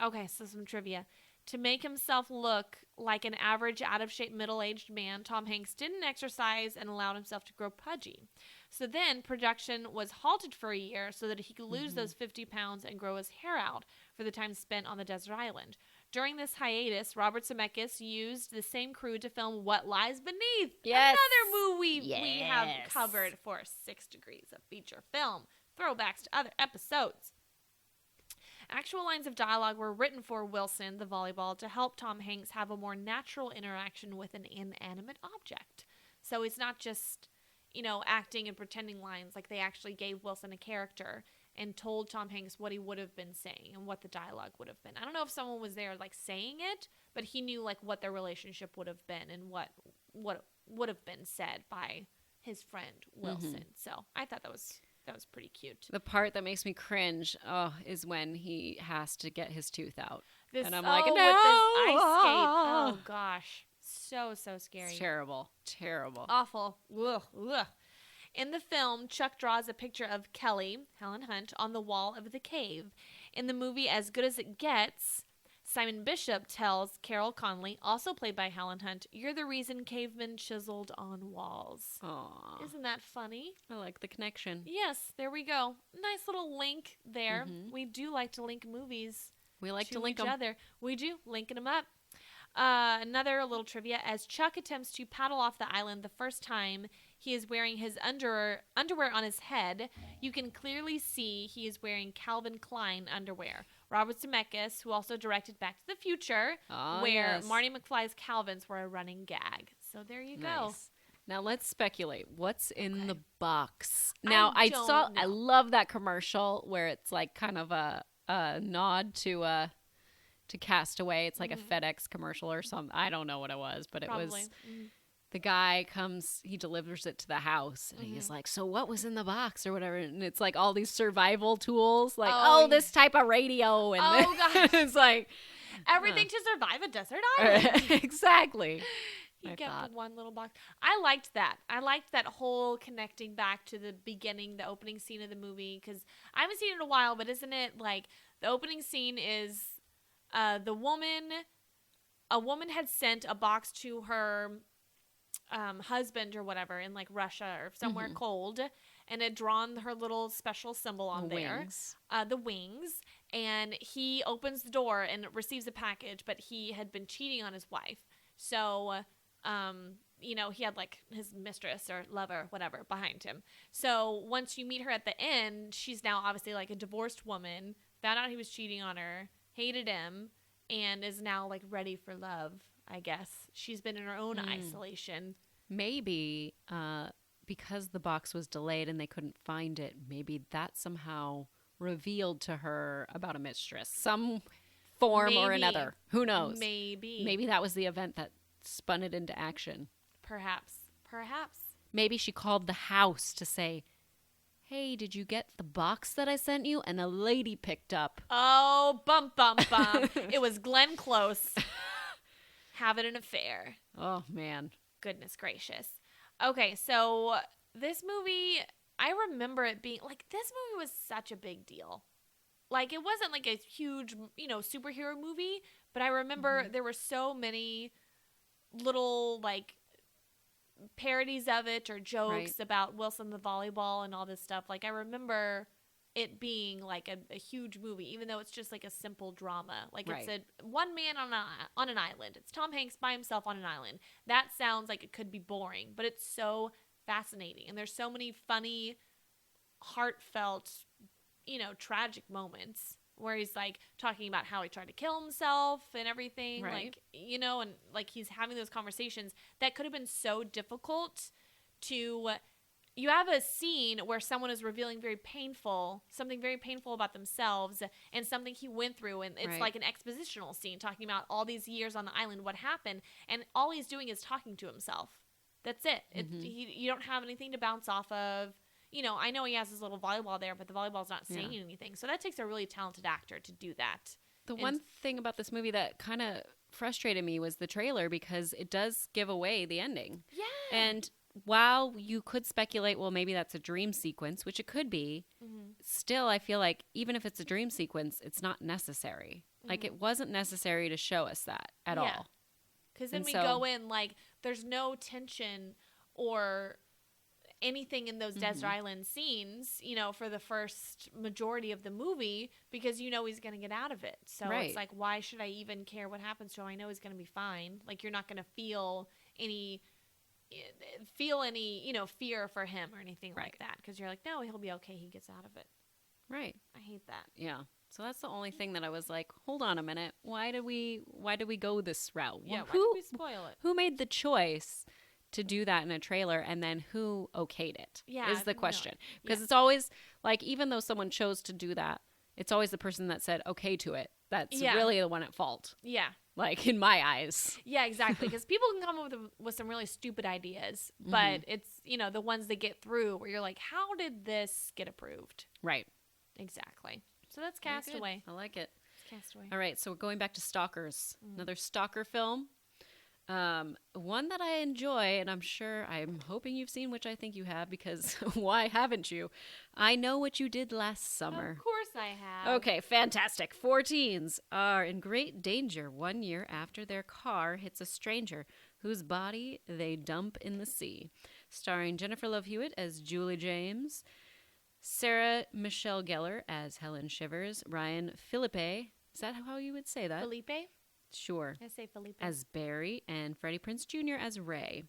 Okay, so some trivia. To make himself look like an average, out-of-shape, middle-aged man, Tom Hanks didn't exercise and allowed himself to grow pudgy. So then production was halted for a year so that he could lose those 50 pounds and grow his hair out for the time spent on the desert island. During this hiatus, Robert Zemeckis used the same crew to film What Lies Beneath, another movie we have covered for 6 Degrees of Feature Film. Throwbacks to other episodes. Actual lines of dialogue were written for Wilson, the volleyball, to help Tom Hanks have a more natural interaction with an inanimate object. So it's not just, acting and pretending lines. Like, they actually gave Wilson a character and told Tom Hanks what he would have been saying and what the dialogue would have been. I don't know if someone was there, like, saying it, but he knew, like, what their relationship would have been and what would have been said by his friend Wilson. So I thought that was pretty cute. The part that makes me cringe is when he has to get his tooth out. And I'm like, no! With this ice skate. Oh, gosh. So scary. It's terrible. Awful. Ugh, ugh. In the film, Chuck draws a picture of Kelly, Helen Hunt, on the wall of the cave. In the movie As Good as It Gets, Simon Bishop tells Carol Conley, also played by Helen Hunt, "You're the reason cavemen chiseled on walls." Aww. Isn't that funny? I like the connection. Yes, there we go. Nice little link there. We do like to link movies. We like to link each other. We do, linking them up. Another little trivia, as Chuck attempts to paddle off the island the first time, he is wearing his underwear on his head. You can clearly see he is wearing Calvin Klein underwear. Robert Zemeckis, who also directed Back to the Future, where Marty McFly's Calvins were a running gag. So there you go. Now let's speculate. What's in the box? Now I love that commercial where it's like kind of a nod to Castaway. It's like a FedEx commercial or something. I don't know what it was, but Probably. It was the guy comes, he delivers it to the house, and he's like, so what was in the box or whatever? And it's like all these survival tools, like, this type of radio. And gosh. It's like everything to survive a desert island. Exactly. He kept one little box. I liked that. I liked that whole connecting back to the beginning, the opening scene of the movie, because I haven't seen it in a while, but isn't it like the opening scene is a woman had sent a box to her husband or whatever in like Russia or somewhere cold, and had drawn her little special symbol on the wings, and he opens the door and receives a package, but he had been cheating on his wife. So he had like his mistress or lover, whatever, behind him. So once you meet her at the end, she's now obviously like a divorced woman, found out he was cheating on her, hated him, and is now like ready for love, I guess. She's been in her own isolation. Maybe because the box was delayed and they couldn't find it, maybe that somehow revealed to her about a mistress. Some form or another. Who knows? Maybe that was the event that spun it into action. Perhaps. Maybe she called the house to say, hey, did you get the box that I sent you? And a lady picked up. Oh, bum. It was Glenn Close having an affair. Oh, man. Goodness gracious. Okay, so this movie, I remember it being, like, this movie was such a big deal. Like, it wasn't like a huge, superhero movie, but I remember there were so many little, like, parodies of it or jokes about Wilson the volleyball and all this stuff. Like, I remember it being like a huge movie, even though it's just like a simple drama. Like, it's a one man on an island. It's Tom Hanks by himself on an island. That sounds like it could be boring, but it's so fascinating. And there's so many funny, heartfelt, tragic moments where he's like talking about how he tried to kill himself and everything, like, and like he's having those conversations that could have been so difficult to. You have a scene where someone is revealing something very painful about themselves and something he went through, and it's like an expositional scene talking about all these years on the island, what happened, and all he's doing is talking to himself. That's it. You don't have anything to bounce off of. I know he has his little volleyball there, but the volleyball's not saying anything. So that takes a really talented actor to do that. One thing about this movie that kind of frustrated me was the trailer, because it does give away the ending. Yeah. And while you could speculate, well, maybe that's a dream sequence, which it could be, still, I feel like even if it's a dream sequence, it's not necessary. Like, it wasn't necessary to show us that at all. Because then we go in, like, there's no tension or anything in those desert island scenes, for the first majority of the movie, because he's going to get out of it. So it's like, why should I even care what happens to him? I know he's going to be fine. Like, you're not going to feel any fear for him or anything like that, because you're like, no, he'll be okay. He gets out of it. Right. I hate that. Yeah. So that's the only thing that I was like, hold on a minute. Why do we go this route? Yeah. Why did we spoil it? Who made the choice to do that in a trailer, and then who okayed it? Is the question. Because it's always like, even though someone chose to do that, it's always the person that said okay to it that's really the one at fault. Yeah. Like, in my eyes. Yeah, exactly. Because people can come up with some really stupid ideas, but it's, the ones that get through where you're like, how did this get approved? Right. Exactly. So that's Castaway. I like it. It's Castaway. All right, so we're going back to Stalkers. Another stalker film. One that I enjoy, and I'm hoping you've seen, which I think you have, because why haven't you? I Know What You Did Last Summer. Of course I have. Okay, fantastic. 4 teens are in great danger 1 year after their car hits a stranger whose body they dump in the sea. Starring Jennifer Love Hewitt as Julie James, Sarah Michelle Gellar as Helen Shivers, Ryan Philippe, is that how you would say that? Felipe? Sure. I say Felipe. As Barry, and Freddie Prinze Jr. as Ray.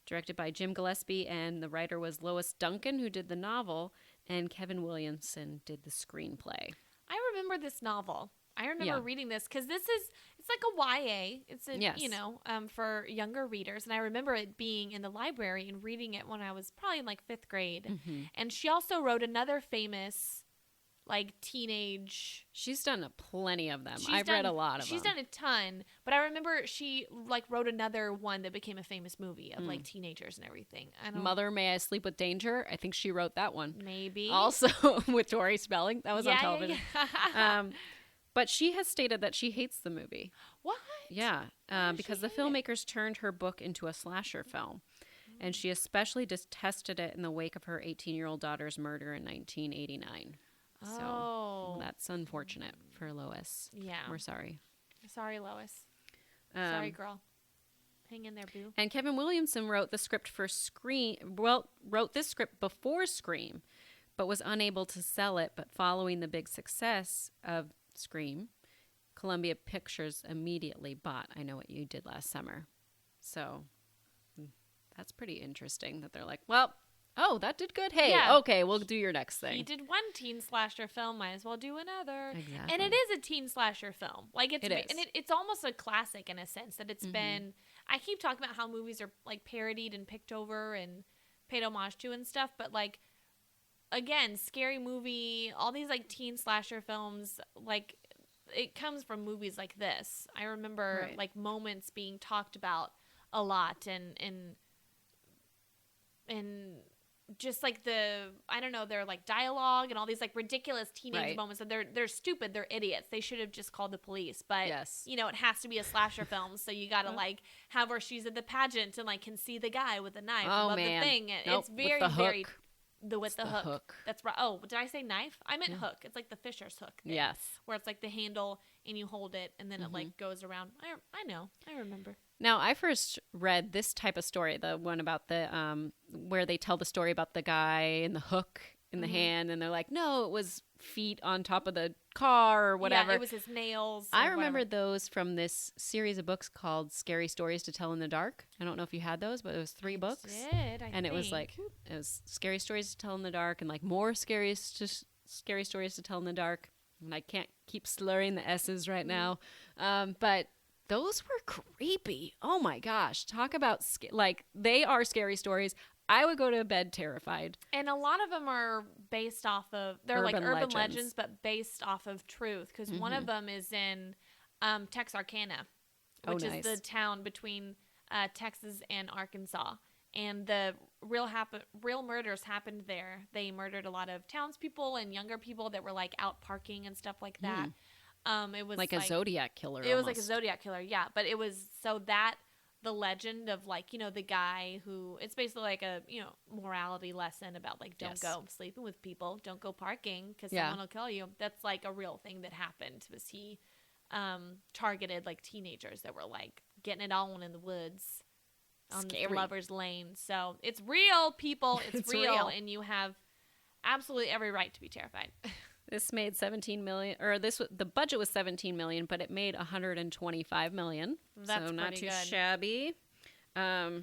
Directed by Jim Gillespie, and the writer was Lois Duncan, who did the novel, and Kevin Williamson did the screenplay. I remember this novel. I remember reading this because it's like a YA. It's for younger readers. And I remember it being in the library and reading it when I was probably in like 5th grade. And she also wrote another famous like teenage. She's done plenty of them. I've read a lot of them. She's done a ton, but I remember she like wrote another one that became a famous movie of like teenagers and everything. Mother, May I Sleep with Danger? I think she wrote that one. Maybe. Also with Tori Spelling. That was on television. Yeah. But she has stated that she hates the movie. What? Yeah, because the filmmakers turned her book into a slasher film. And she especially detested it in the wake of her 18-year-old daughter's murder in 1989. So that's unfortunate for Lois. Yeah. We're sorry. Sorry, Lois. Sorry, girl. Hang in there, boo. And Kevin Williamson wrote the script for wrote this script before Scream, but was unable to sell it. But following the big success of Scream, Columbia Pictures immediately bought I Know What You Did Last Summer. So that's pretty interesting that they're like, well, oh, that did good. Hey, okay, we'll do your next thing. He did one teen slasher film, might as well do another. Exactly. And it is a teen slasher film. Like it is. And it's almost a classic in a sense that it's been. I keep talking about how movies are like parodied and picked over and paid homage to and stuff, but like again, Scary Movie, all these like teen slasher films, like it comes from movies like this. I remember like moments being talked about a lot and just like their like dialogue and all these like ridiculous teenage moments that they're stupid, they're idiots. They should have just called the police. But it has to be a slasher film, so you gotta like have where she's at the pageant and like can see the guy with the knife above the thing. Nope. It's very very with the hook. That's right. Oh, did I say knife? I meant hook. It's like the fisher's hook thing. Yes. Where it's like the handle and you hold it and then it like goes around. I know. I remember. Now, I first read this type of story, the one about the where they tell the story about the guy and the hook in the hand, and they're like, no, it was feet on top of the car or whatever. Yeah, it was his nails. I remember those from this series of books called Scary Stories to Tell in the Dark. I don't know if you had those, but it was 3 books. I think. It was like, it was Scary Stories to Tell in the Dark and like more scary stories to tell in the dark. And I can't keep slurring the S's right now. But those were creepy. Oh my gosh. Talk about, like, they are scary stories. I would go to bed terrified. And a lot of them are based off of, they're like urban legends, but based off of truth. Because one of them is in Texarkana, which is the town between Texas and Arkansas. And the real murders happened there. They murdered a lot of townspeople and younger people that were like out parking and stuff like that. It was like a Zodiac killer. It was like a Zodiac killer, yeah. But it was so that the legend of like, the guy who, it's basically like a, morality lesson about like, don't go sleeping with people, don't go parking because someone will kill you. That's like a real thing that happened. Was he targeted like teenagers that were like getting it on in the woods on the Lover's Lane. So it's real, people. It's real, and you have absolutely every right to be terrified. This made $17 million, or the budget was $17 million, but it made $125 million. That's so not too good. shabby. My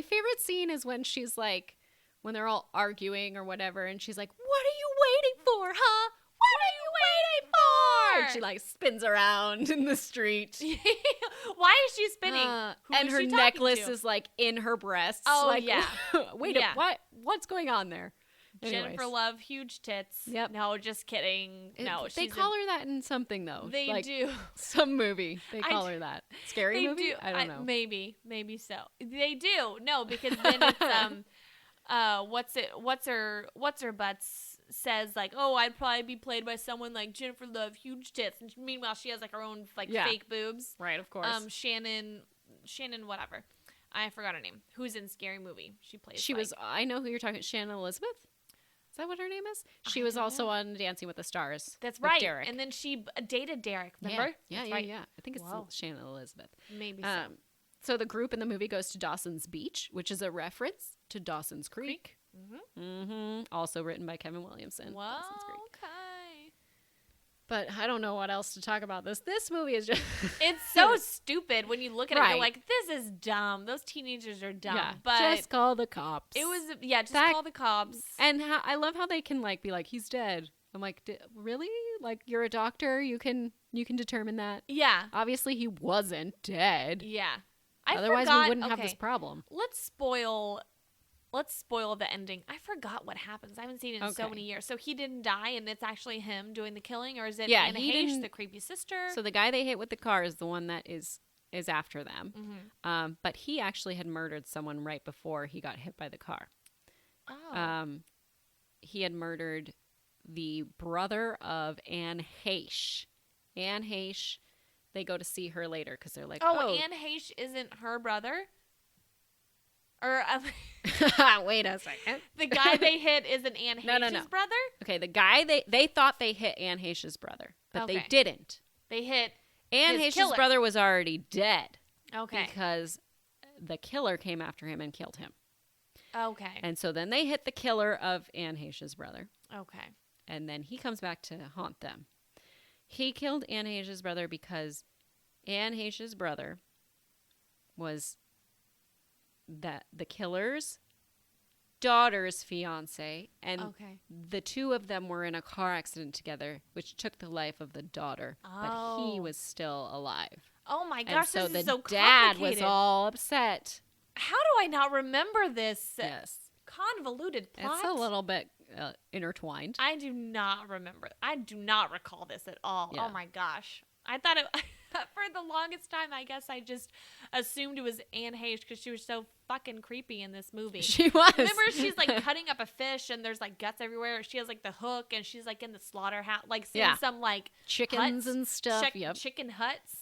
favorite scene is when she's like, when they're all arguing or whatever, and she's like, "What are you waiting for, huh? What are you waiting for?" And she like spins around in the street. Why is she spinning? And her necklace is like in her breasts. Oh like, yeah. Wait, what's going on there? Jennifer Love, huge tits. Yep. No, just kidding. No, they call her that in something though. They like, do. Some movie they call her that. Scary movie. Do. I don't know. Maybe so. They do. No, because then it's what's her butts says like, oh, I'd probably be played by someone like Jennifer Love, huge tits, and meanwhile she has like her own like fake boobs. Right, of course. Shannon, whatever. I forgot her name. Who's in Scary Movie? She plays. I know who you're talking. Shannon Elizabeth. Is that what her name is? She was also on Dancing with the Stars. That's right. Derek. And then she dated Derek, remember? Yeah. Right. I think it's Shannon Elizabeth. Maybe so. So the group in the movie goes to Dawson's Beach, which is a reference to Dawson's Creek. Also written by Kevin Williamson. Wow, Dawson's Creek. okay. But I don't know what else to talk about this. This movie is just... It's so stupid when you look at it. You're like, this is dumb. Those teenagers are dumb. Yeah, but just call the cops. It was, call the cops. And I love how they can like be like, he's dead. I'm like, really? Like, you're a doctor? You can determine that? Yeah. Obviously, he wasn't dead. Yeah. Otherwise, we wouldn't have this problem. Let's spoil the ending. I forgot what happens. I haven't seen it in so many years. So he didn't die, and it's actually him doing the killing, or is it Anna Heche, the creepy sister? So the guy they hit with the car is the one that is after them. But he actually had murdered someone right before he got hit by the car. Oh. He had murdered the brother of Anne Heche. Anne Heche, they go to see her later because they're like, oh, Anne Heche isn't her brother? Or wait a second. The guy they hit isn't Anne Heche's brother? Okay, the guy they thought they hit Anne Heche's brother, but they didn't. They hit Anne Heche's brother was already dead. Okay. Because the killer came after him and killed him. Okay. And so then they hit the killer of Anne Heche's brother. Okay. And then he comes back to haunt them. He killed Anne Heche's brother because Anne Heche's brother was that the killer's daughter's fiance, and the two of them were in a car accident together, which took the life of the daughter, but he was still alive. Oh my gosh, and so this is so complicated. Dad was all upset. How do I not remember this? Yes. Convoluted plot. It's a little bit intertwined. I do not remember. I do not recall this at all. Yeah. Oh my gosh. I thought it for the longest time. I guess I just assumed it was Anne Heche because she was so fucking creepy in this movie. She was. Remember, she's like cutting up a fish and there's like guts everywhere. She has like the hook and she's like in the slaughterhouse, like seeing some like chickens huts, and stuff. Chicken huts.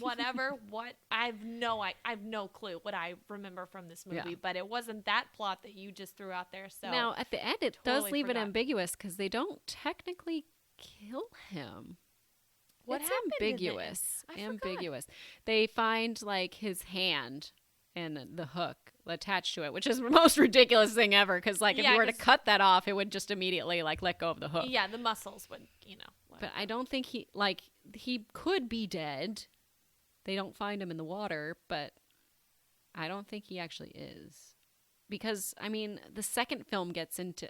Whatever. What I've no clue what I remember from this movie, but it wasn't that plot that you just threw out there. So now at the end, it does leave it ambiguous because they don't technically kill him. What it's happened ambiguous. Ambiguous. They find like his hand and the hook attached to it, which is the most ridiculous thing ever. Because like if you were to cut that off, it would just immediately like let go of the hook. Yeah, the muscles would, But I don't think he could be dead. They don't find him in the water, but I don't think he actually is. Because, I mean, the second film gets into...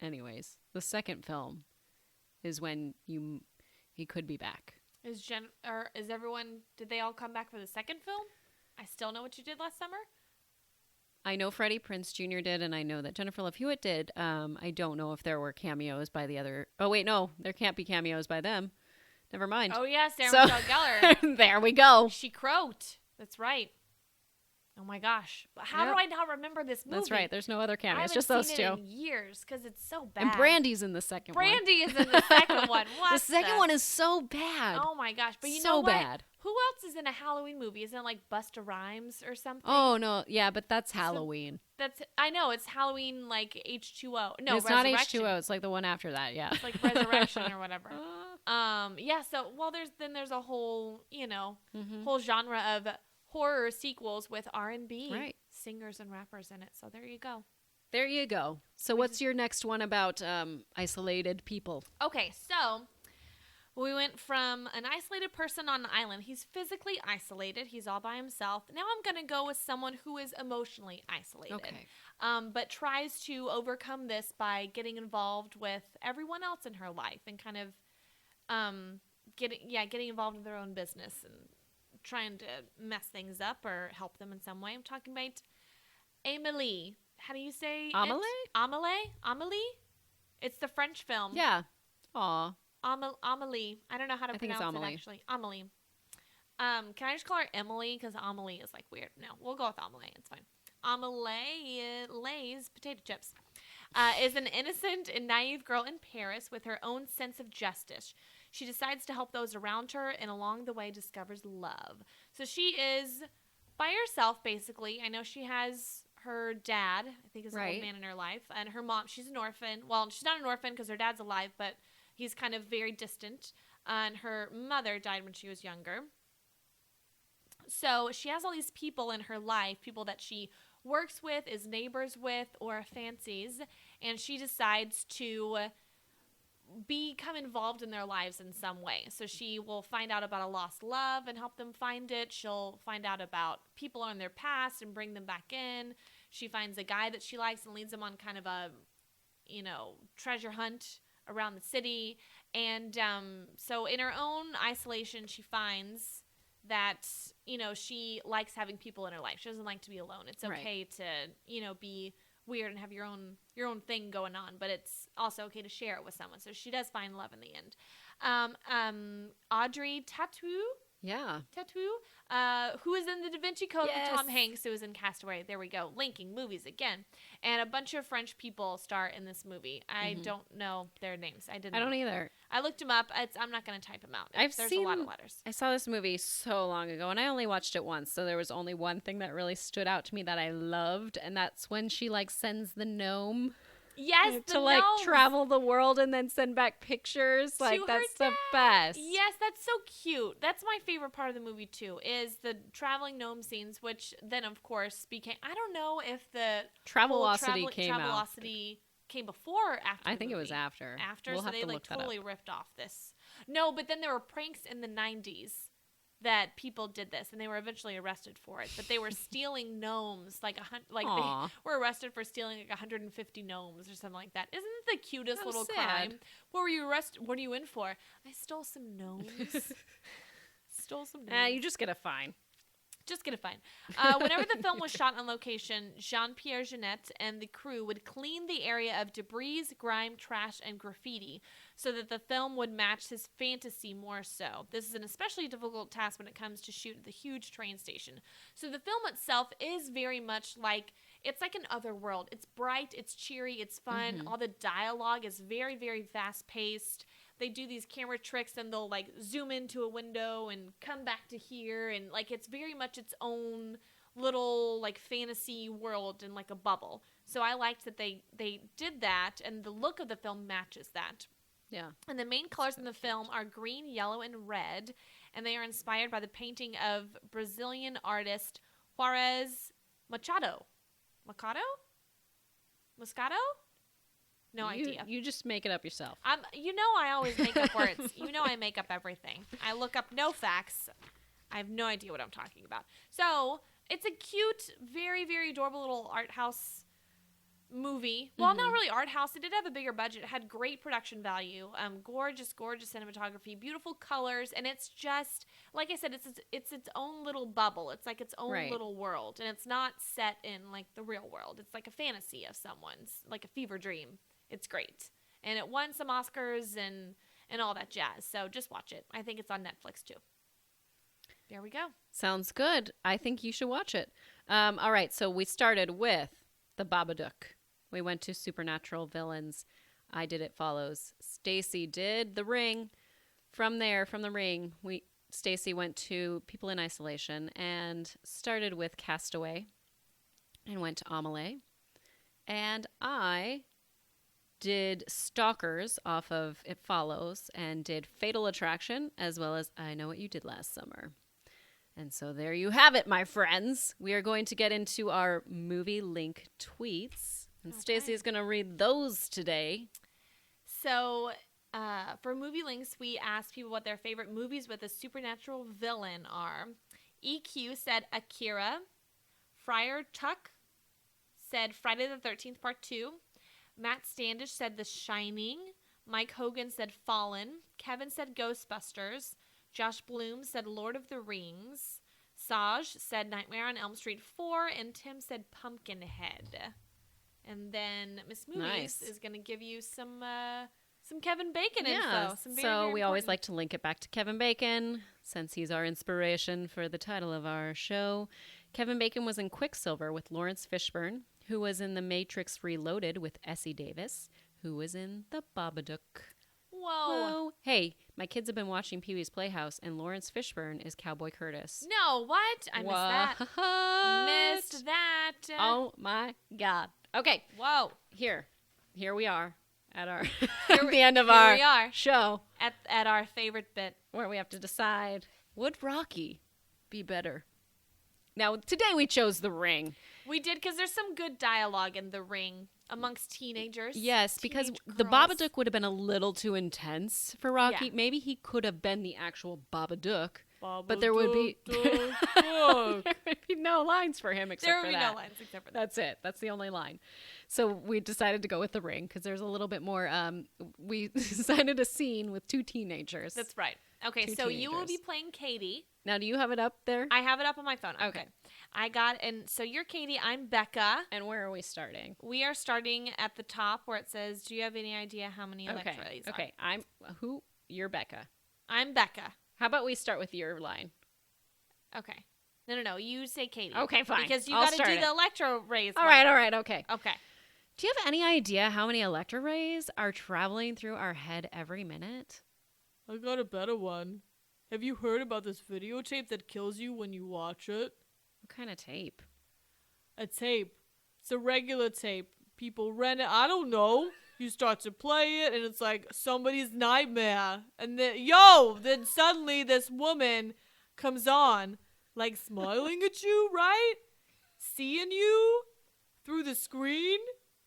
Anyways, the second film is when he could be back. Is everyone... Did they all come back for the second film? I Still Know What You Did Last Summer? I know Freddie Prinze Jr. did, and I know that Jennifer Love Hewitt did. I don't know if there were cameos by the other... Oh, wait, no. There can't be cameos by them. Never mind. Oh, yes, Sarah Michelle Gellar. There we go. She croaked. That's right. Oh, my gosh. How do I not remember this movie? That's right. There's no other cameos. I haven't just those seen two. It in years because it's so bad. And Brandy's in the second one. Brandy is in the second one. What the second one is so bad. Oh, my gosh. But you so know what? Bad. Who else is in a Halloween movie? Isn't it like Busta Rhymes or something? Oh, no. Yeah, but that's Halloween. I know. It's Halloween like H2O. No, it's not H2O. It's like the one after that, yeah. It's like Resurrection or whatever. Yeah, so, well, there's a whole, whole genre of horror sequels with R&B singers and rappers in it. So there you go. There you go. So what's your next one about isolated people? Okay, so... We went from an isolated person on an island. He's physically isolated. He's all by himself. Now I'm going to go with someone who is emotionally isolated. Okay. But tries to overcome this by getting involved with everyone else in her life and kind of getting involved in their own business and trying to mess things up or help them in some way. I'm talking about Amelie. How do you say Amelie? Amelie? It's the French film. Yeah. Aw. Amelie. I don't know how to pronounce it actually. Amelie. Can I just call her Emily? Because Amelie is like weird. No, we'll go with Amelie. It's fine. Amelie Lay's potato chips is an innocent and naive girl in Paris with her own sense of justice. She decides to help those around her and along the way discovers love. So she is by herself basically. I know she has her dad, I think is an old man in her life, and her mom. She's an orphan. Well, she's not an orphan because her dad's alive, but he's kind of very distant, and her mother died when she was younger. So she has all these people in her life, people that she works with, is neighbors with, or fancies, and she decides to become involved in their lives in some way. So she will find out about a lost love and help them find it. She'll find out about people in their past and bring them back in. She finds a guy that she likes and leads them on kind of a, treasure hunt around the city. And so in her own isolation, she finds that, she likes having people in her life. She doesn't like to be alone. It's okay to, be weird and have your own thing going on, but it's also okay to share it with someone. So she does find love in the end. Audrey Tautou, who is in the Da Vinci Code with Tom Hanks, who is in Castaway. There we go. Linking movies again. And a bunch of French people star in this movie. I don't know their names. I don't either. I looked them up. I'm not going to type them out. There's a lot of letters. I saw this movie so long ago, and I only watched it once, so there was only one thing that really stood out to me that I loved, and that's when she, sends the gnome. Yes, to travel the world and then send back pictures. That's the best. Yes, that's so cute. That's my favorite part of the movie too, is the traveling gnome scenes, which then of course became, I don't know if the Travelocity came before or after. I think it was after. We'll so they totally ripped off this. No, but then there were pranks in the 90s that people did this, and they were eventually arrested for it. But they were stealing gnomes, they were arrested for stealing 150 gnomes or something like that. Isn't it the cutest little crime? What were you arrested? What are you in for? I stole some gnomes. You just get a fine. Just get a fine. Whenever the film was shot on location, Jean-Pierre Jeunet and the crew would clean the area of debris, grime, trash, and graffiti so that the film would match his fantasy more so. This is an especially difficult task when it comes to shoot at the huge train station. So the film itself is very much it's like an other world. It's bright, it's cheery, it's fun. All the dialogue is very, very fast-paced. They do these camera tricks and they'll zoom into a window and come back to here, and it's very much its own little fantasy world and a bubble. So I liked that they did that, and the look of the film matches that. Yeah. And the main colors in the film are green, yellow, and red, and they are inspired by the painting of Brazilian artist Juarez Machado. Moscato? No idea. You just make it up yourself. I always make up words. I make up everything. I look up no facts. I have no idea what I'm talking about. So, it's a cute, very, very adorable little art house movie. Well, not really art house. It did have a bigger budget. It had great production value. Gorgeous, gorgeous cinematography, beautiful colors, and it's just, like I said, it's its own little bubble. It's its own little world, and it's not set in the real world. It's a fantasy of someone's, a fever dream. It's great. And it won some Oscars and all that jazz. So just watch it. I think it's on Netflix too. There we go. Sounds good. I think you should watch it. All right. So we started with the Babadook. We went to supernatural villains. I did It Follows. Stacy did The Ring. From there, from The Ring, Stacy went to People in Isolation and started with Castaway and went to Amelie. And I did Stalkers off of It Follows and did Fatal Attraction, as well as I Know What You Did Last Summer. And so there you have it, my friends. We are going to get into our movie link tweets. And Stacey is going to read those today. So for movie links, we asked people what their favorite movies with a supernatural villain are. EQ said Akira. Friar Tuck said Friday the 13th Part 2. Matt Standish said The Shining. Mike Hogan said Fallen. Kevin said Ghostbusters. Josh Bloom said Lord of the Rings. Saj said Nightmare on Elm Street 4. And Tim said Pumpkinhead. And then Miss Movies is going to give you some Kevin Bacon info. So we always like to link it back to Kevin Bacon, since he's our inspiration for the title of our show. Kevin Bacon was in Quicksilver with Lawrence Fishburne, who was in The Matrix Reloaded with Essie Davis, who was in The Babadook. Whoa. Hey, my kids have been watching Pee-wee's Playhouse, and Lawrence Fishburne is Cowboy Curtis. No, what? I missed that. Missed that. Oh, my God. Okay. Whoa. Here we are at our at the end of our show. At our favorite bit. Where we have to decide, would Rocky be better? Now, today we chose The Ring. We did, because there's some good dialogue in The Ring amongst teenagers. Yes, because the Babadook would have been a little too intense for Rocky. Yeah. Maybe he could have been the actual Babadook. But there would be no lines for him except for that. There would be no lines except for that. That's it. That's the only line. So we decided to go with The Ring because there's a little bit more. We decided a scene with two teenagers. That's right. Okay, so you will be playing Katie. Now, do you have it up there? I have it up on my phone. Okay. So you're Katie. I'm Becca. And where are we starting? We are starting at the top where it says, do you have any idea how many Electras are? Okay. You're Becca. I'm Becca. How about we start with your line? Okay. No. You say Katie. Okay, fine. Because you got to do the Electro rays. All right. Okay. Okay. Do you have any idea how many Electro rays are traveling through our head every minute? I got a better one. Have you heard about this videotape that kills you when you watch it? What kind of tape? A tape. It's a regular tape. People rent it. I don't know. You start to play it, and it's like somebody's nightmare. And then suddenly this woman comes on, like smiling at you, right? Seeing you through the screen.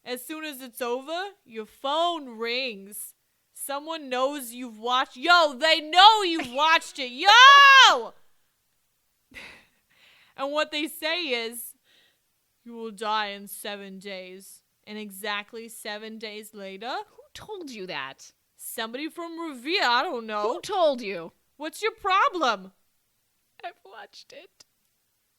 As soon as it's over, your phone rings. Someone knows you've watched. They know you've watched it. And what they say is, you will die in 7 days. And exactly 7 days later... Who told you that? Somebody from Revere, I don't know. Who told you? What's your problem? I've watched it.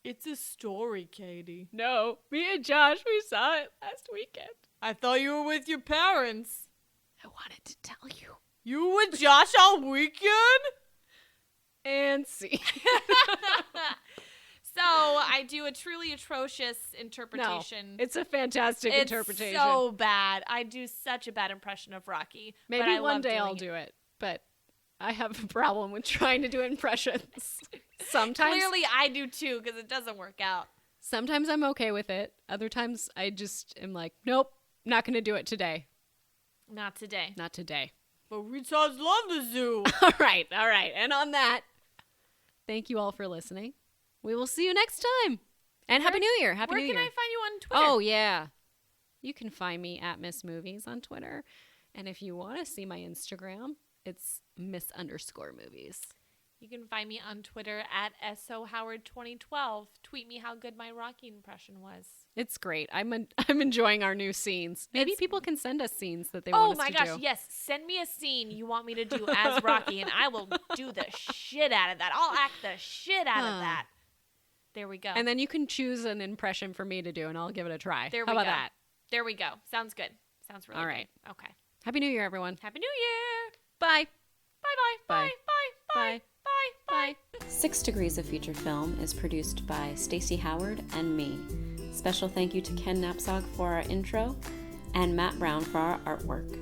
It's a story, Katie. No, me and Josh, we saw it last weekend. I thought you were with your parents. I wanted to tell you. You were with Josh all weekend? And see. So I do a truly atrocious interpretation. No, it's a fantastic interpretation. It's so bad. I do such a bad impression of Rocky. Maybe one day I'll do it, but I have a problem with trying to do impressions. Sometimes. Clearly I do too, because it doesn't work out. Sometimes I'm okay with it. Other times I just am like, nope, not going to do it today. Not today. Not today. But retards love the zoo. All right. And on that, thank you all for listening. We will see you next time. And Happy New Year. Happy New Year. Where can I find you on Twitter? Oh, yeah. You can find me at Miss Movies on Twitter. And if you want to see my Instagram, it's Miss_movies. You can find me on Twitter at SOHoward2012. Tweet me how good my Rocky impression was. It's great. I'm enjoying our new scenes. Maybe people can send us scenes that they want us to do. Oh my gosh, yes. Send me a scene you want me to do as Rocky, and I will do the shit out of that. I'll act the shit out of that. There we go. And then you can choose an impression for me to do, and I'll give it a try. How about that? There we go. Sounds good. Sounds really all right. Good. Okay. Happy New Year, everyone. Happy New Year. Bye. Bye. Bye. 6 Degrees of Feature Film is produced by Stacey Howard and me. Special thank you to Ken Knapsack for our intro and Matt Brown for our artwork.